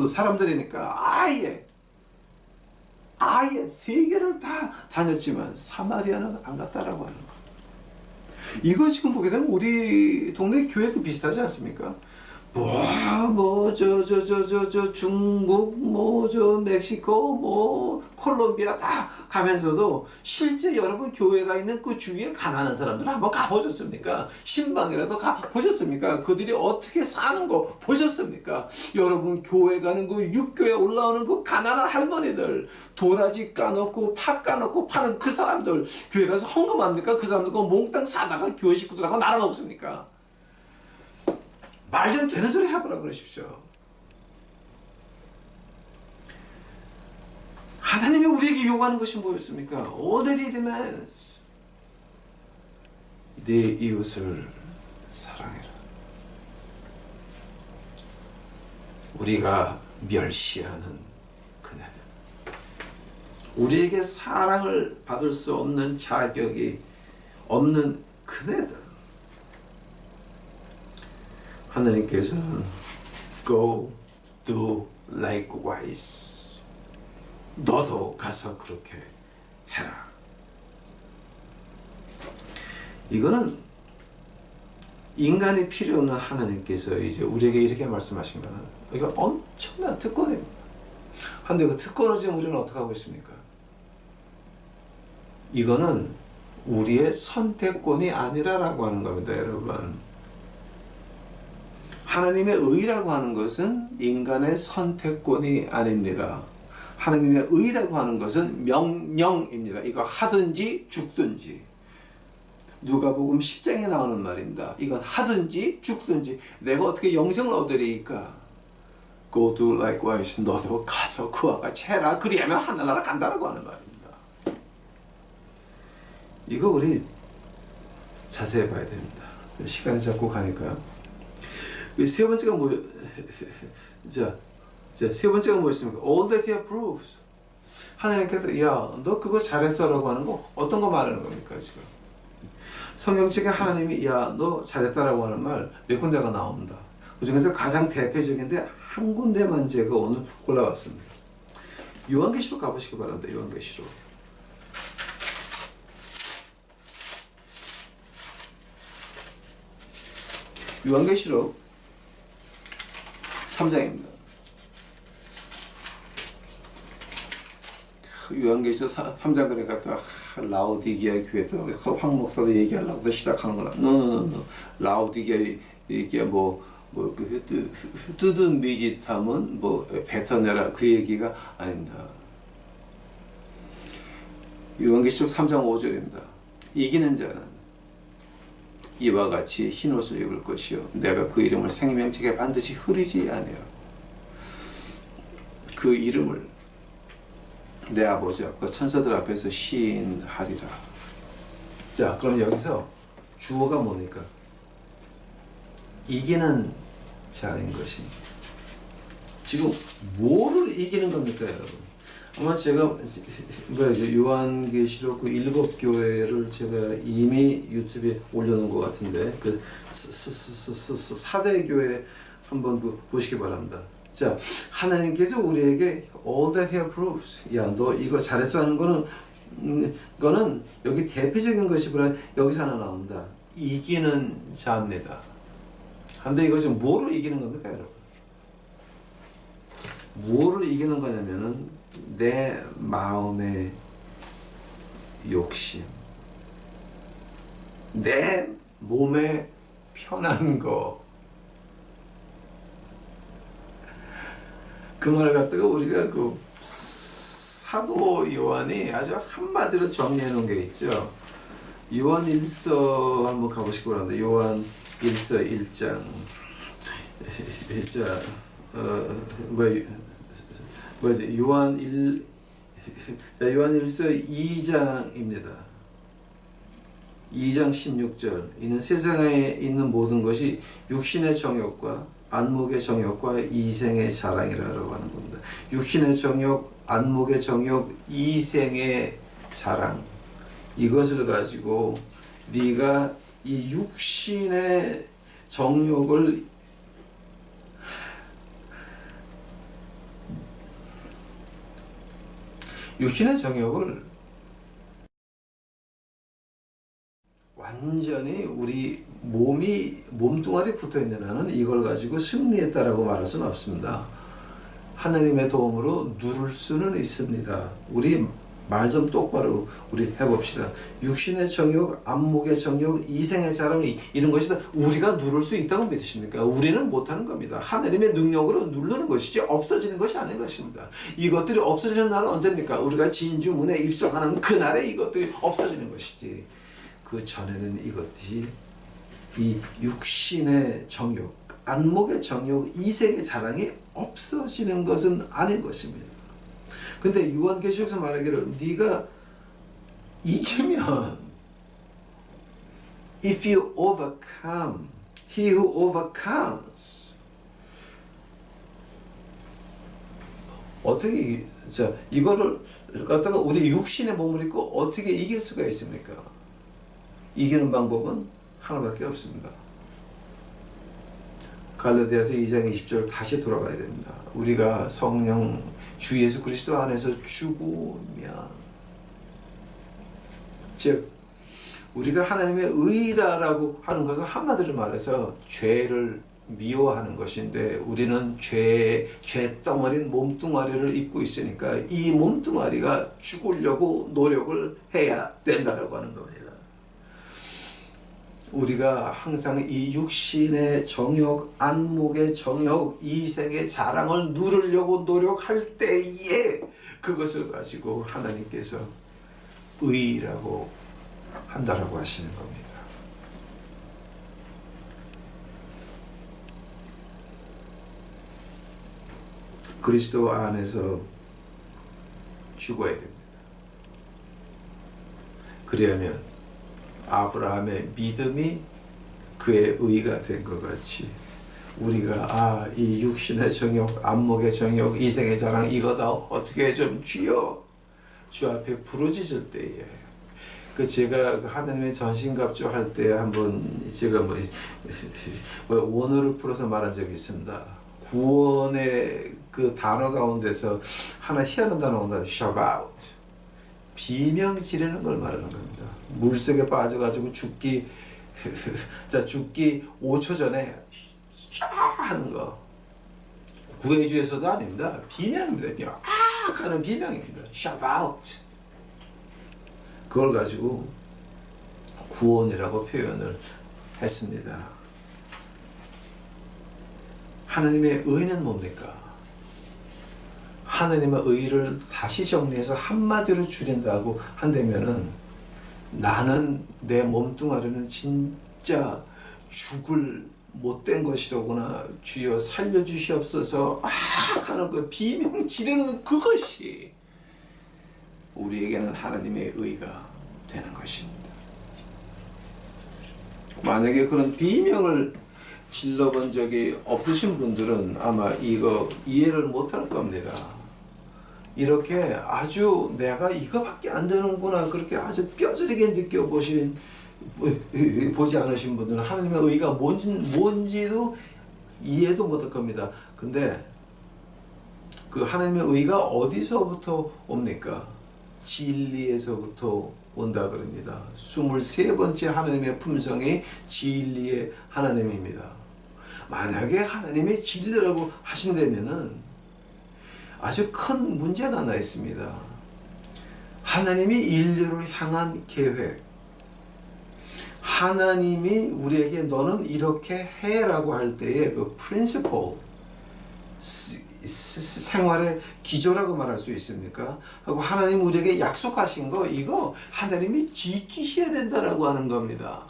사람들이니까 아예 세계를 다 다녔지만 사마리아는 안 갔다라고 하는 거. 이거 지금 보게 되면 우리 동네 교회도 비슷하지 않습니까? 중국, 멕시코, 콜롬비아 다 가면서도 실제 여러분 교회가 있는 그 주위에 가난한 사람들 한번 가보셨습니까? 신방이라도 가보셨습니까? 그들이 어떻게 사는 거 보셨습니까? 여러분 교회 가는 그 육교에 올라오는 그 가난한 할머니들, 도라지 까놓고 팥 까놓고 파는 그 사람들, 교회 가서 헌금합니까? 그 사람들 그 몽땅 사다가 교회 식구들하고 나눠 먹습니까? 말 좀 되는 소리 해보라 그러십시오. 하나님이 우리에게 요구하는 것이 뭐였습니까? All that he demands. 네 이웃을 사랑해라. 우리가 멸시하는 그네들, 우리에게 사랑을 받을 수 없는 자격이 없는 그네들, 하나님께서는 Go do likewise. 너도 가서 그렇게 해라. 이거는 인간이 필요 없는 하나님께서 이제 우리에게 이렇게 말씀하신 거는, 이거 엄청난 특권입니다. 한데 그 특권을 지금 우리는 어떻게 하고 있습니까? 이거는 우리의 선택권이 아니라라고 하는 겁니다, 여러분. 하나님의 의라고 하는 것은 인간의 선택권이 아닙니다. 하나님의 의라고 하는 것은 명령입니다. 이거 하든지 죽든지. 누가복음 10장에 나오는 말입니다. 이건 하든지 죽든지. 내가 어떻게 영생을 얻으리까? Go do likewise. 너도 가서 그와 같이 해라. 그리하면 하늘나라 간다라고 하는 말입니다. 이거 우리 자세히 봐야 됩니다. 시간이 자꾸 가니까요. 세 번째가 세 번째가 뭐였습니까? All that he approves. 하나님께서 야, 너 그거 잘했어라고 하는 거 어떤 거 말하는 겁니까 지금? 성경책에 하나님이 야, 너 잘했다라고 하는 말 몇 군데가 나옵니다. 그 중에서 가장 대표적인데 한 군데만 제가 오늘 골라왔습니다. 요한계시록 가보시기 바랍니다. 요한계시록. 요한계시록 3장입니다. 요한계시록 3장 그러니까 또 라오디게아 교회 또 황 목사도 얘기하려고 또 시작하는 거라. 노. 라오디게아 이게 뜯은 미짓하면 뱉어내라 그 얘기가 아닙니다. 요한계시록 3장 5절입니다. 이기는 자는 이와 같이 흰옷을 입을 것이요 내가 그 이름을 생명책에 반드시 흐리지 아니하고 그 이름을 내 아버지 앞과 천사들 앞에서 시인하리라. 자, 그럼 여기서 주어가 뭡니까? 이기는 자인 것이. 지금 뭐를 이기는 겁니까, 여러분? 아마 제가 뭐지 요한계시록 그 7교회를 제가 이미 유튜브에 올려놓은 것 같은데 그 사대 교회 한번 그 보시기 바랍니다. 자, 하나님께서 우리에게 all that he approves. 야, 너 이거 잘했어 하는 거는 여기 대표적인 것이 뭐라 여기서 하나 나옵니다. 이기는 자입니다. 근데 이거 지금 뭐를 이기는 겁니까, 여러분? 뭐를 이기는 거냐면은 내 마음의 욕심, 내 몸에 편한 거. 그 말을 갖다가 우리가 그 사도 요한이 아주 한마디로 정리해 놓은 게 있죠. 요한 1서 한번 가보시기 바랍니다. 요한 1서 1장 뭐지? 요한 1서 2장입니다. 2장 16절. 이는 세상에 있는 모든 것이 육신의 정욕과 안목의 정욕과 이생의 자랑이라고 하는 겁니다. 육신의 정욕, 안목의 정욕, 이생의 자랑. 이것을 가지고 네가 이 육신의 정욕을 완전히 우리 몸뚱아리 붙어 있는 한은 이걸 가지고 승리했다라고 말할 수는 없습니다. 하나님의 도움으로 누를 수는 있습니다. 우리 말 좀 똑바로 우리 해봅시다. 육신의 정욕, 안목의 정욕, 이생의 자랑 이런 것이 다 우리가 누를 수 있다고 믿으십니까? 우리는 못하는 겁니다. 하나님의 능력으로 누르는 것이지 없어지는 것이 아닌 것입니다. 이것들이 없어지는 날은 언제입니까? 우리가 진주문에 입성하는 그날에 이것들이 없어지는 것이지. 그 전에는 이것이 이 육신의 정욕, 안목의 정욕, 이생의 자랑이 없어지는 것은 아닌 것입니다. 근데 요한계시록에서 말하기를 네가 이기면 if you overcome, he who overcomes 어떻게 자 이거를 갖다가 우리 육신의 몸을 입고 어떻게 이길 수가 있습니까? 이기는 방법은 하나밖에 없습니다. 갈라디아서 2장 20절 다시 돌아가야 됩니다. 우리가 성령 주 예수 그리스도 안에서 죽으면, 즉 우리가 하나님의 의라라고 하는 것은 한마디로 말해서 죄를 미워하는 것인데, 우리는 죄 덩어리인 몸뚱아리를 입고 있으니까 이 몸뚱아리가 죽으려고 노력을 해야 된다라고 하는 겁니다. 우리가 항상 이 육신의 정욕, 안목의 정욕, 이생의 자랑을 누르려고 노력할 때에 그것을 가지고 하나님께서 의라고 한다라고 하시는 겁니다. 그리스도 안에서 죽어야 됩니다. 그리하면 아브라함의 믿음이 그의 의가 된 것 같이 우리가 이 육신의 정욕, 안목의 정욕, 이생의 자랑 이거다 어떻게 좀 주여 주 앞에 부르짖을 때에 제가 하나님의 전신갑주 할 때 한번 제가 원어를 풀어서 말한 적이 있습니다. 구원의 그 단어 가운데서 하나 희한한 단어가 온다. shout out. 비명 지르는 걸 말하는 겁니다. 물속에 빠져가지고 죽기 5초 전에 쫙 하는 거. 구해주에서도 아닙니다. 비명입니다. 그냥 하는 비명입니다. shout out. 그걸 가지고 구원이라고 표현을 했습니다. 하나님의 의는 뭡니까? 하나님의 의를 다시 정리해서 한마디로 줄인다고 한다면은 나는 내 몸뚱아리는 진짜 죽을 못된 것이로구나. 주여 살려주시옵소서 하는 그 비명 지르는 그것이 우리에게는 하나님의 의가 되는 것입니다. 만약에 그런 비명을 질러본 적이 없으신 분들은 아마 이거 이해를 못할 겁니다. 이렇게 아주 내가 이거밖에 안 되는구나 그렇게 아주 뼈저리게 보지 않으신 분들은 하나님의 의가 뭔지도 이해도 못할 겁니다. 근데 그 하나님의 의가 어디서부터 옵니까? 진리에서부터 온다 그럽니다. 23번째 하나님의 품성이 진리의 하나님입니다. 만약에 하나님이 진리라고 하신다면은 아주 큰 문제가 하나 있습니다. 하나님이 인류를 향한 계획, 하나님이 우리에게 너는 이렇게 해라고 할 때의 그 principle, 생활의 기조라고 말할 수 있습니까? 하고 하나님 우리에게 약속하신 거 이거 하나님이 지키셔야 된다라고 하는 겁니다.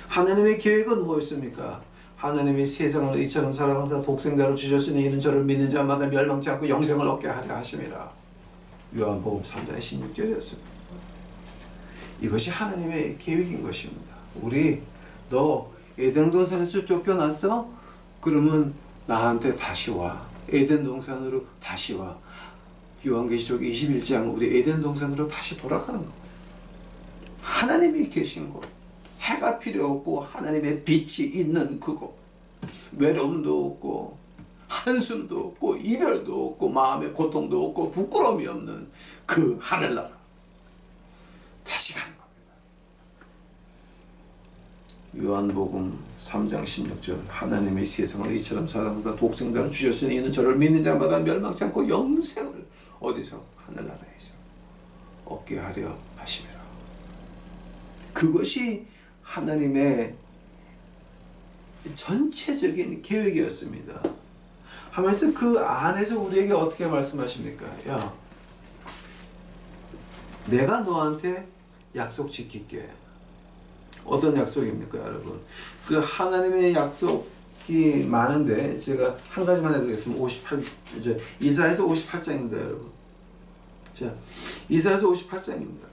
하나님의 계획은 뭐였습니까? 하나님이 세상을 이처럼 사랑하사 독생자를 주셨으니 이는 저를 믿는 자마다 멸망치 않고 영생을 얻게 하려 하심이라. 요한복음 3장 16절이었습니다. 이것이 하나님의 계획인 것입니다. 너 에덴 동산에서 쫓겨났어? 그러면 나한테 다시 와. 에덴 동산으로 다시 와. 요한계시록 21장 우리 에덴 동산으로 다시 돌아가는 거예요. 하나님이 계신 곳. 해가 필요 없고 하나님의 빛이 있는 그곳. 외로움도 없고 한숨도 없고 이별도 없고 마음의 고통도 없고 부끄러움이 없는 그 하늘나라. 다시 가는 겁니다. 요한복음 3장 16절 하나님의 세상을 이처럼 사랑하사 독생자를 주셨으니 이는 저를 믿는 자마다 멸망치 않고 영생을 어디서? 하늘나라에서 얻게 하려 하심이라. 그것이 하나님의 전체적인 계획이었습니다. 하면서 그 안에서 우리에게 어떻게 말씀하십니까? 야, 내가 너한테 약속 지킬게. 어떤 약속입니까, 여러분? 그 하나님의 약속이 많은데 제가 한 가지만 해드리겠습니다. 이사야서 58장입니다, 여러분. 자, 이사야서 58장입니다.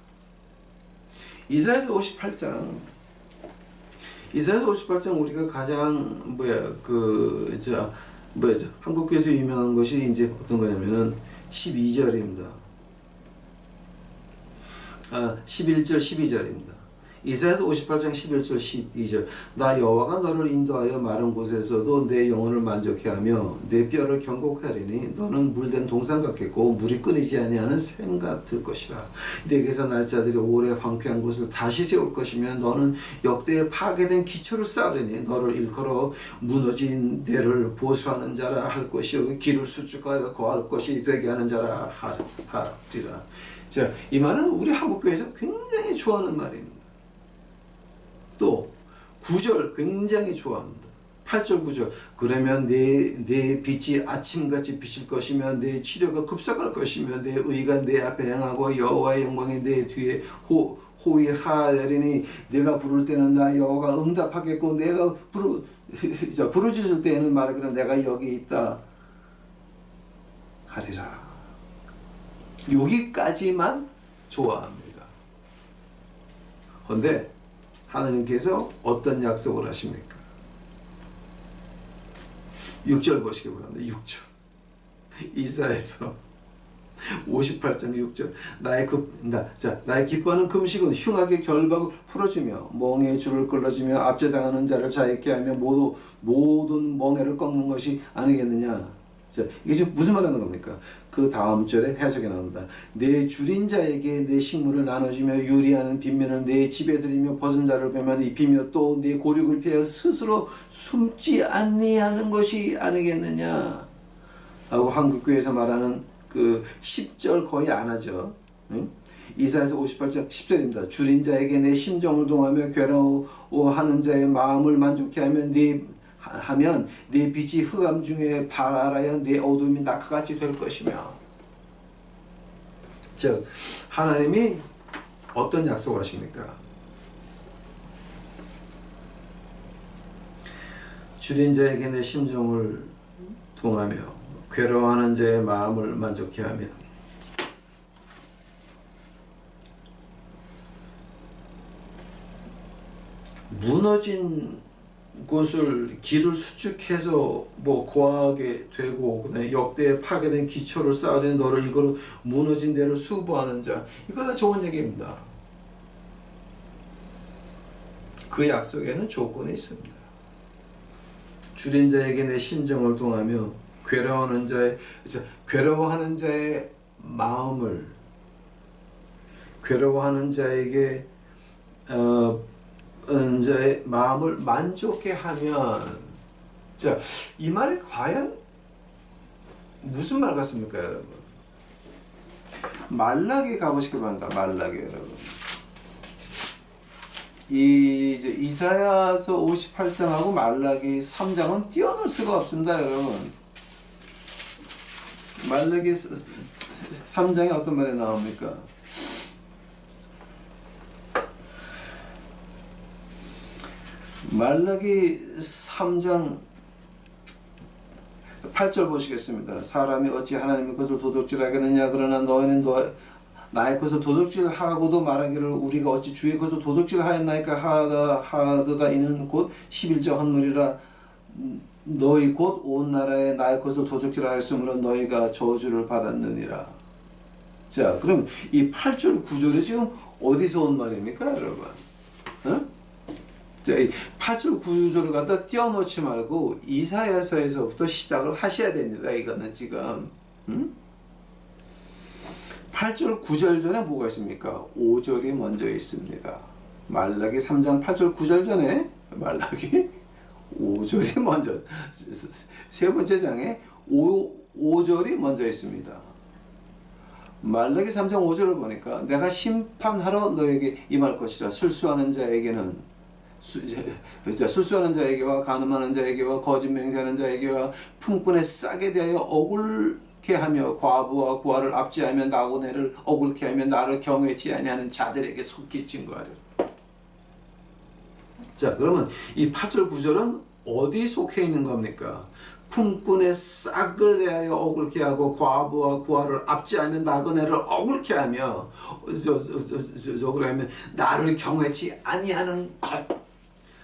이사야서 58장 우리가 가장 한국교회에서 유명한 것이 이제 어떤 거냐면은 12절입니다. 11절 12절입니다. 이사야서 58장 11절 12절 나 여호와가 너를 인도하여 마른 곳에서도 내 영혼을 만족해 하며 내 뼈를 견고케 하리니 너는 물된 동산 같겠고 물이 끊이지 아니하는 샘 같을 것이라. 내게서 날 자들이 오래 황폐한 곳을 다시 세울 것이며 너는 역대에 파괴된 기초를 쌓으리니 너를 일컬어 무너진 데를 보수하는 자라 할 것이요 길을 수축하여 거할 것이 되게 하는 자라 하리라. 자, 이 말은 우리 한국교회에서 굉장히 좋아하는 말입니다. 또 9절 굉장히 좋아합니다. 8절 9절 그러면 내 빛이 아침같이 비칠 것이며 내 치료가 급삭할 것이며 내 의가 내 앞에 행하고 여호와의 영광이 내 뒤에 호위하리니 내가 부를 때는 나 여호와가 응답하겠고 내가 부르짖을 때에는 말하기를 내가 여기 있다 하리라. 여기까지만 좋아합니다. 그런데 하나님께서 어떤 약속을 하십니까? 6절 보시기 바랍니다. 6절 이사야서 58장 6절 나의 기뻐하는 금식은 흉악의 결박을 풀어주며 멍에의 줄을 끌어주며 압제당하는 자를 자유케 하며 모든 멍에를 꺾는 것이 아니겠느냐. 자, 이게 지금 무슨 말 하는 겁니까? 그 다음 절에 해석이 나옵니다. 내 줄인 자에게 내 식물을 나눠주며 유리하는 빈면을 내 집에 들이며 벗은 자를 빼면 입히며 또 내 고륙을 피하여 스스로 숨지 아니하는 것이 아니겠느냐 하고 한국교회에서 말하는 그 10절 거의 안 하죠. 응? 이사야서 58장 10절입니다. 줄인 자에게 내 심정을 동하며 괴로워하는 자의 마음을 만족케 하면 내 빛이 흑암 중에 발하여 내 어둠이 낙하같이 될 것이며. 즉 하나님이 어떤 약속하십니까? 줄인 자에게 내 심정을 동하며 괴로워하는 자의 마음을 만족케 하며 무너진 곳을 길을 수축해서 뭐 고하게 되고 그다음에 역대에 파괴된 기초를 쌓으려는 너를 이거로 무너진 데를 수보하는 자, 이거 다 좋은 얘기입니다. 그 약속에는 조건이 있습니다. 줄인 자에게 내 심정을 동하며 괴로워하는 자의 마음을, 괴로워하는 자에게 자의 마음을 만족해 하면, 자, 이 말이 과연 무슨 말 같습니까, 여러분? 말라기 가보시기 바랍니다. 말라기, 여러분. 이사야서 58장하고 말라기 3장은 띄어놓을 수가 없습니다, 여러분. 말라기 3장에 어떤 말이 나옵니까? 말라기 3장 8절 보시겠습니다. 사람이 어찌 하나님의 것을 도둑질하겠느냐, 그러나 너희는 나의 것을 도둑질하고도 말하기를 우리가 어찌 주의 것을 도둑질하였나이까 하도다. 이는 곧 11조 헌물이라. 너희 곧 온 나라에 나의 것을 도둑질하였으므로 너희가 저주를 받았느니라. 자, 그럼 이 8절 9절이 지금 어디서 온 말입니까, 여러분? 자, 이 8절 9절을 갖다 띄워놓지 말고 이사야서에서부터 시작을 하셔야 됩니다. 이거는 지금 8절 9절 전에 뭐가 있습니까? 5절이 먼저 있습니다. 말라기 3장 8절 9절 전에 말라기 5절이 먼저, 세 번째 장에 5절이 먼저 있습니다. 말라기 3장 5절을 보니까 내가 심판하러 너에게 임할 것이라. 술수하는 자에게는, 술수하는 자에게와 간음하는 자에게와 거짓 맹세하는 자에게와 품꾼에 싸게 대하여 억울케 하며 과부와 고아를 압제하며 나고네를 억울케 하며 나를 경외치 아니하는 자들에게 속히 증거하리라. 자, 그러면 이 8절 9절은 어디 속해 있는 겁니까? 품꾼의 싹을 대하여 억울케 하고 과부와 고아를 압제하며 나그네를 억울케 하며 그러면 나를 경외치 아니하는 것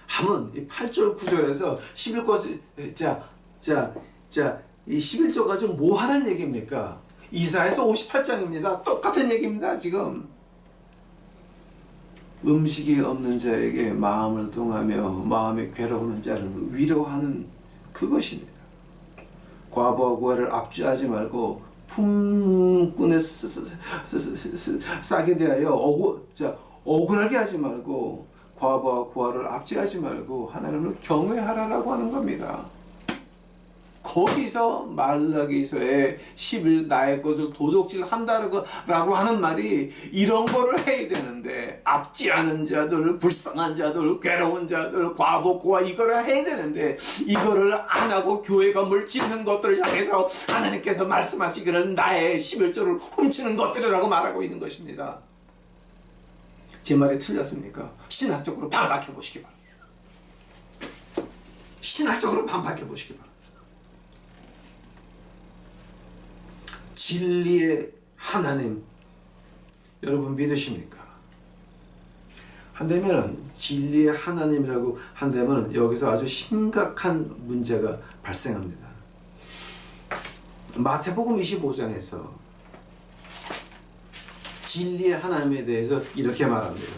하면 이 8절 9절에서 11절 이 11절까지 뭐 하는 얘기입니까? 이사야서 58장입니다. 똑같은 얘기입니다. 지금 음식이 없는 자에게 마음을 동하며 마음에 괴로우는 자를 위로하는 그것입니다. 과부와 고아를 압제하지 말고 품꾼에 싸게 대하여 억울하게 하지 말고 과부와 고아를 압제하지 말고 하나님을 경외하라라고 하는 겁니다. 거기서 말라기서의 10일 나의 것을 도둑질한다라고 하는 말이 이런 거를 해야 되는데, 압제하는 자들, 불쌍한 자들, 괴로운 자들, 과부, 고아 이거를 해야 되는데 이거를 안 하고 교회 건물 짓는 것들을 향해서 하나님께서 말씀하시기를 나의 11조를 훔치는 것들이라고 말하고 있는 것입니다. 제 말이 틀렸습니까? 신학적으로 반박해 보시기 바랍니다. 신학적으로 반박해 보시기 바랍니다. 진리의 하나님, 여러분 믿으십니까? 한다면 진리의 하나님이라고 한다면 여기서 아주 심각한 문제가 발생합니다. 마태복음 25장에서 진리의 하나님에 대해서 이렇게 말합니다.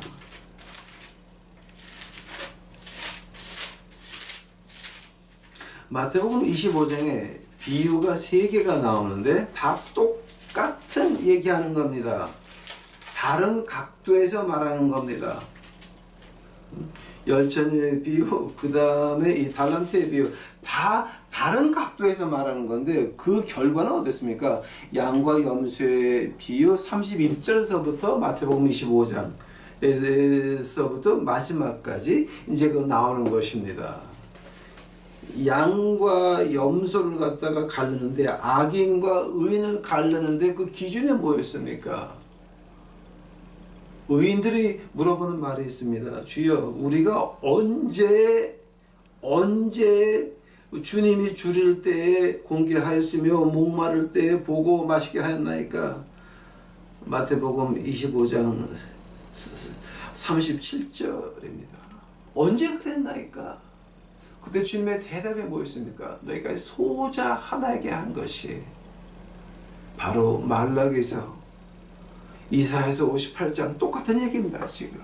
마태복음 25장에 비유가 3개가 나오는데 다 똑같은 얘기하는 겁니다. 다른 각도에서 말하는 겁니다. 열천의 비유, 그 다음에 이 달란트의 비유, 다 다른 각도에서 말하는 건데 그 결과는 어땠습니까? 양과 염소의 비유 31절서부터 마태복음 25장에서부터 마지막까지 이제 그 나오는 것입니다. 양과 염소를 갖다가 가르는데, 악인과 의인을 가르는데 그 기준이 뭐였습니까? 의인들이 물어보는 말이 있습니다. 주여, 우리가 언제 주님이 줄일 때에 공개하였으며 목마를 때에 보고 마시게 하였나이까? 마태복음 25장 37절입니다. 언제 그랬나이까? 그때 주님의 대답이 뭐였습니까? 너희가 소자 하나에게 한 것이 바로 말라기서 이사야서 58장 똑같은 얘기입니다. 지금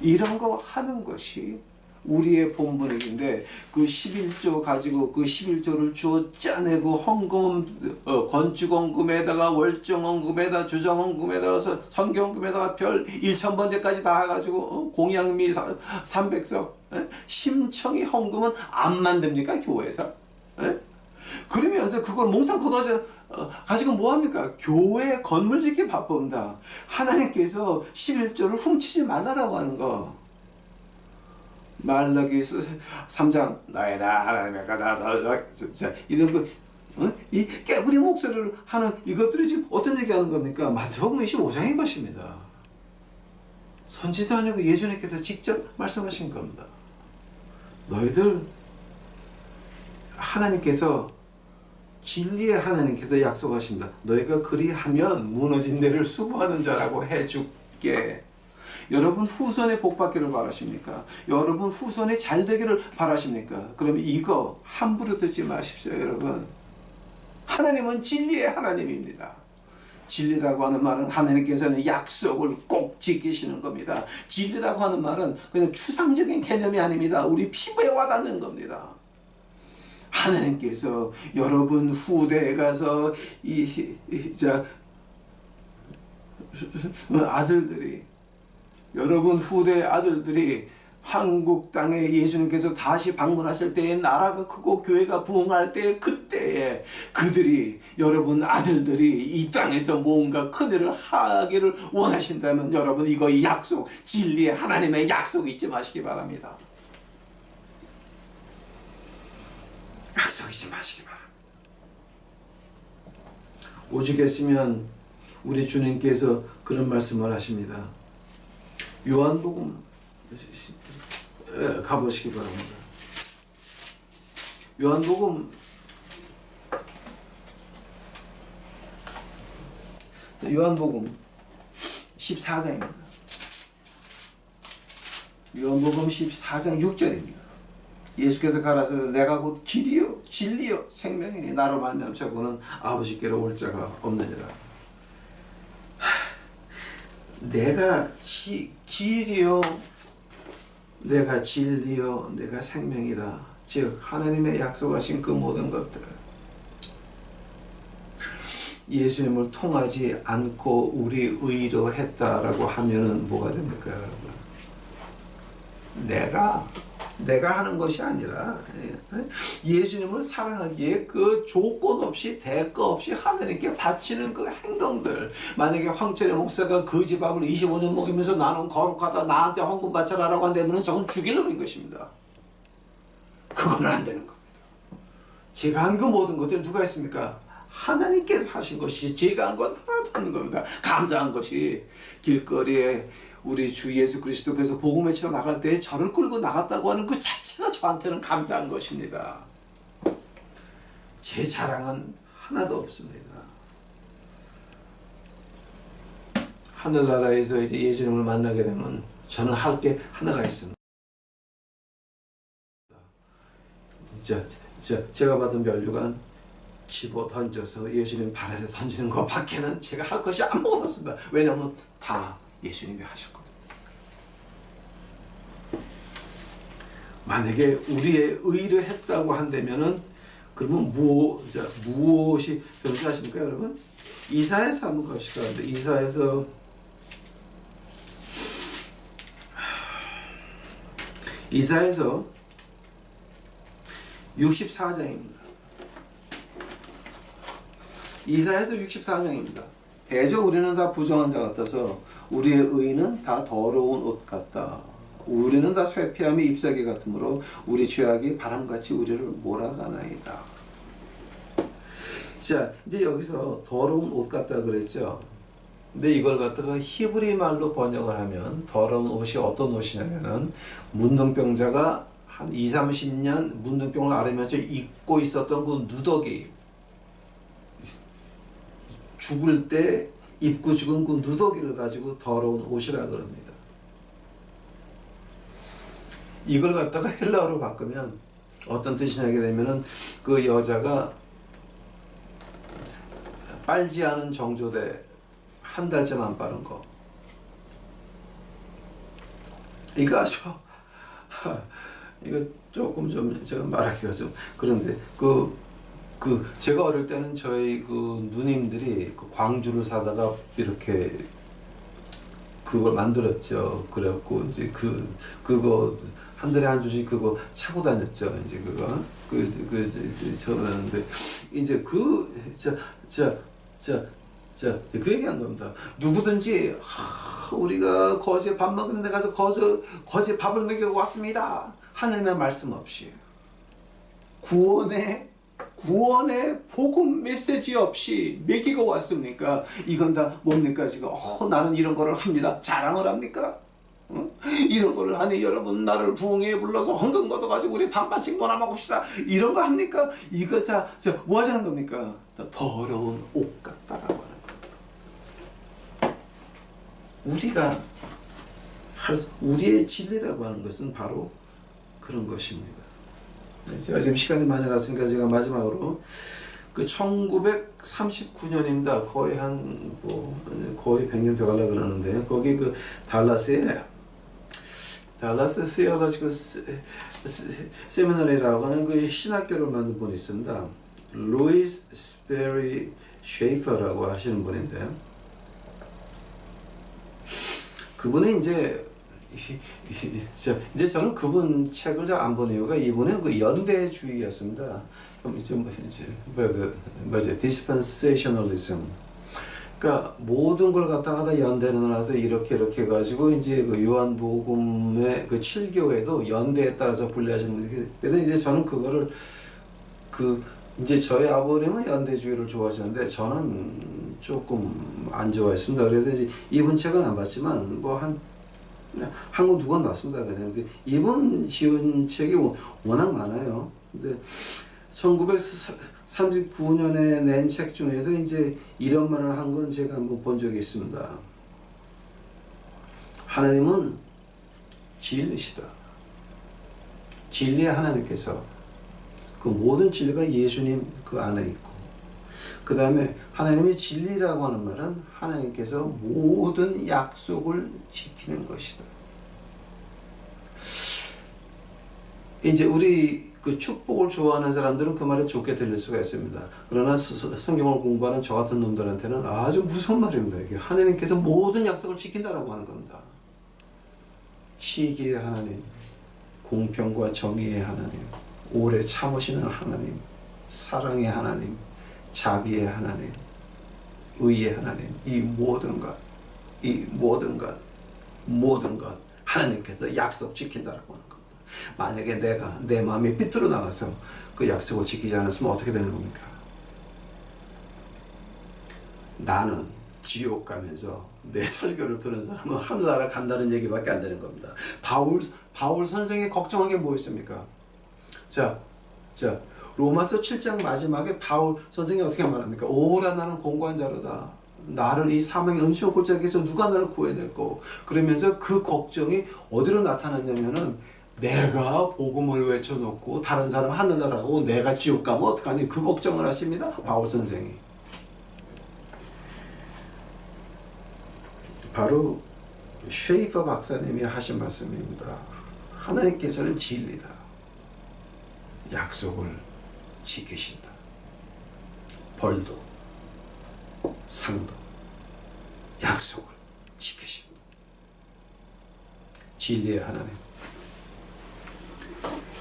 이런 거 하는 것이 우리의 본분인데, 그 11조 가지고 그 11조를 주어 짜내고 헌금, 건축헌금에다가 월정헌금에다가 주정헌금에다가 성경헌금에다가 별 1000번째까지 다 해가지고 공양미 300석 심청이 헌금은 안 만듭니까? 교회에서? 그러면서 그걸 몽땅 걷어서 가지고 뭐합니까? 교회 건물 짓기 바쁩니다. 하나님께서 11조를 훔치지 말라라고 하는 거. 말라기 3장 나의 하나님의 가다 이런 거, 이 깨구리 목소리를 하는 이것들이 지금 어떤 얘기하는 겁니까? 마태복음 25장인 것입니다. 선지도 아니고 예수님께서 직접 말씀하신 겁니다. 너희들 하나님께서 진리의 하나님께서 약속하십니다. 너희가 그리하면 무너진 데를 수부하는 자라고 해줄게. 여러분 후손에 복 받기를 바라십니까? 여러분 후손에 잘 되기를 바라십니까? 그럼 이거 함부로 듣지 마십시오, 여러분. 하나님은 진리의 하나님입니다. 진리라고 하는 말은 하나님께서는 약속을 꼭 지키시는 겁니다. 진리라고 하는 말은 그냥 추상적인 개념이 아닙니다. 우리 피부에 와닿는 겁니다. 하나님께서 여러분 후대에 가서 여러분 후대 아들들이 한국 땅에 예수님께서 다시 방문하실 때에 나라가 크고 교회가 부흥할 때, 그때에 그들이, 여러분 아들들이 이 땅에서 뭔가 큰 일을 하기를 원하신다면 여러분 이거 약속, 진리의 하나님의 약속 잊지 마시기 바랍니다. 약속 잊지 마시기 바랍니다. 오죽했으면 우리 주님께서 그런 말씀을 하십니다. 요한복음 가보시기 바랍니다. 요한복음 14장입니다. 요한복음 14장 6절입니다. 예수께서 가라사대 내가 곧 길이요 진리요 생명이니 나로 말미암자고는 아버지께로 올 자가 없느니라. 내가 길이요, 내가 진리요, 내가 생명이다. 즉 하나님의 약속하신 그 모든 것들, 예수님을 통하지 않고 우리 의로 했다라고 하면은 뭐가 됩니까, 여러분? 내가 하는 것이 아니라 예수님을 사랑하기에 그 조건 없이 대가 없이 하나님께 바치는 그 행동들. 만약에 황철의 목사가 거지 밥을 25년 먹이면서 나는 거룩하다, 나한테 헌금 바쳐라라고 한다면 저건 죽일 놈인 것입니다. 그건 안 되는 겁니다. 제가 한 그 모든 것들 누가 했습니까? 하나님께서 하신 것이, 제가 한 건 하나도 없는 겁니다. 감사한 것이 길거리에 우리 주 예수 그리스도께서 복음 외치러 나갈 때 저를 끌고 나갔다고 하는 그 자체가 저한테는 감사한 것입니다. 제 자랑은 하나도 없습니다. 하늘나라에서 이제 예수님을 만나게 되면 저는 할 게 하나가 있습니다. 제가 받은 면류관 집어 던져서 예수님 발 아래 던지는 것 밖에는 제가 할 것이 아무것도 없습니다. 왜냐하면 다 예수님이 하셨거든요. 만약에 우리의 의로 했다고 한다면은 그러면 무엇이 변수하십니까, 여러분? 이사야서 한번 갑시다. 이사야서 64장입니다. 이사야서 64장입니다. 대저 우리는 다 부정한 자 같아서 우리의 의는 다 더러운 옷 같다. 우리는 다 쇠피함이 잎사귀 같으므로 우리 죄악이 바람같이 우리를 몰아가나이다. 자, 이제 여기서 더러운 옷 같다 그랬죠. 근데 이걸 갖다가 히브리 말로 번역을 하면 더러운 옷이 어떤 옷이냐면은 문둥병자가 한 20-30년 문둥병을 앓으면서 입고 있었던 그 누더기, 죽을 때 입고 죽은 그 누더기를 가지고 더러운 옷이라 그럽니다. 이걸 갖다가 헬라어로 바꾸면 어떤 뜻이냐게 되면은 그 여자가 빨지 않은 정조대 한 달쯤 안 빠른 거. 이거 아주 이거 조금 좀 제가 말하기가 좀 그런데 제가 어릴 때는 저희 그 누님들이 그 광주를 사다가 이렇게 그걸 만들었죠. 그래갖고 이제 그거 한 달에 한 주씩 그거 차고 다녔죠. 이제 그거 저는데 이제 그 얘기한 겁니다. 누구든지 우리가 거지에 밥 먹는 데 가서 거지에 밥을 먹이고 왔습니다. 하늘의 말씀 없이 구원의 복음 메시지 없이 먹이고 왔습니까? 이건 다 뭡니까 지금? 나는 이런 거를 합니다. 자랑을 합니까? 이런 거를 하니 여러분 나를 부흥회에 불러서 헌금 걷어가지고 우리 반반씩 놀아 먹읍시다. 이런 거 합니까? 이거 뭐 하자는 겁니까? 더러운 옷 같다라고 하는 겁니다. 우리가 우리의 진리라고 하는 것은 바로 그런 것입니다. 제가 지금 시간이 많이 갔으니까 제가 마지막으로 그 1939년입니다. 거의 거의 100년 돼가려고 그러는데 거기 그 달라스 theological seminary라고 하는 그 신학교를 만든 분이 있습니다. 루이스 스페리 쉐이퍼라고 하시는 분인데 그분이 이제 저는 그분 책을 잘 안 본 이유가 이분은 그 연대주의였습니다. dispensationalism. 그러니까 모든 걸 갖다가 다 연대에 넣어서 이렇게 해가지고 이제 그 요한복음의 그 7교회도 연대에 따라서 분리하시는 분이. 근데 이제 저는 그거를 이제 저희 아버님은 연대주의를 좋아하셨는데 저는 조금 안 좋아했습니다. 그래서 이제 이분 책은 안 봤지만 한 권 두 권 봤습니다. 근데 이분 지은 책이 워낙 많아요. 근데 1939년에 낸 책 중에서 이제 이런 말을 한 건 제가 한번 본 적이 있습니다. 하나님은 진리시다. 진리의 하나님께서 그 모든 진리가 예수님 그 안에 있고 그 다음에 하나님이 진리라고 하는 말은 하나님께서 모든 약속을 지키는 것이다. 이제 우리 그 축복을 좋아하는 사람들은 그 말에 좋게 들릴 수가 있습니다. 그러나 성경을 공부하는 저 같은 놈들한테는 아주 무서운 말입니다. 이게 하나님께서 모든 약속을 지킨다라고 하는 겁니다. 시기의 하나님, 공평과 정의의 하나님, 오래 참으시는 하나님, 사랑의 하나님, 자비의 하나님, 의의 하나님, 이 모든 것 하나님께서 약속 지킨다라고 하는 겁니다. 만약에 내가 내 마음이 삐뚤어 나가서 그 약속을 지키지 않았으면 어떻게 되는 겁니까? 나는 지옥 가면서 내 설교를 들은 사람은 하늘나라 간다는 얘기밖에 안 되는 겁니다. 바울 선생이 걱정한 게 뭐였습니까? 로마서 7장 마지막에 바울 선생이 어떻게 말합니까? 오라 나는 공고한 자로다. 나를 이 사망의 음침한 골짜기에서 누가 나를 구해낼꼬. 그러면서 그 걱정이 어디로 나타났냐면은 내가 복음을 외쳐놓고 다른 사람 하늘나라 가고 내가 지옥 가면 어떡하니 그 걱정을 하십니다. 바울 선생이. 바로 쉐이퍼 박사님이 하신 말씀입니다. 하나님께서는 진리다. 약속을 지키신다. 벌도 상도 약속을 지키신다. 진리의 하나님.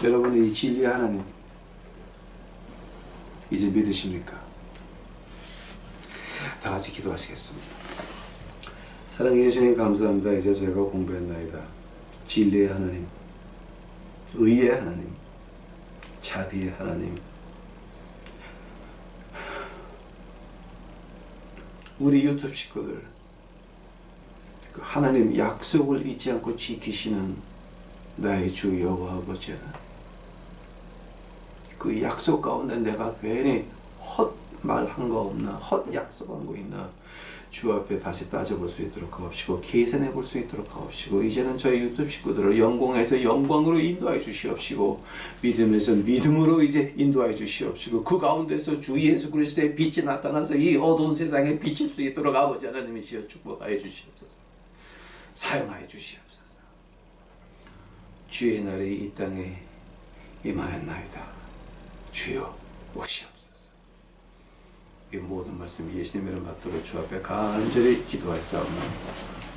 여러분이 이 진리의 하나님 이제 믿으십니까? 다 같이 기도하시겠습니다. 사랑의 예수님 감사합니다. 이제 저희가 공부했나이다. 진리의 하나님, 의의 하나님, 자비의 하나님, 우리 유튜브 식구들 그 하나님 약속을 잊지 않고 지키시는 나의 주 여호와 아버지는 그 약속 가운데 내가 괜히 말한 거 없나, 헛 약속한 거 있나, 주 앞에 다시 따져볼 수 있도록 하옵시고 계산해 볼 수 있도록 하옵시고, 이제는 저희 유튜브 식구들을 영광에서 영광으로 인도하여 주시옵시고, 믿음에서 믿음으로 이제 인도하여 주시옵시고, 그 가운데서 주 예수 그리스도의 빛이 나타나서 이 어두운 세상에 비칠 수 있도록 아버지 하나님이시여 축복하여 주시옵소서. 사용하여 주시옵소서. 주의 날이 이 땅에 임하였나이다. 주여 오시옵소서. 이 모든 말씀 예수님의 이름 받들어 주 앞에 간절히 기도하였사옵나이다.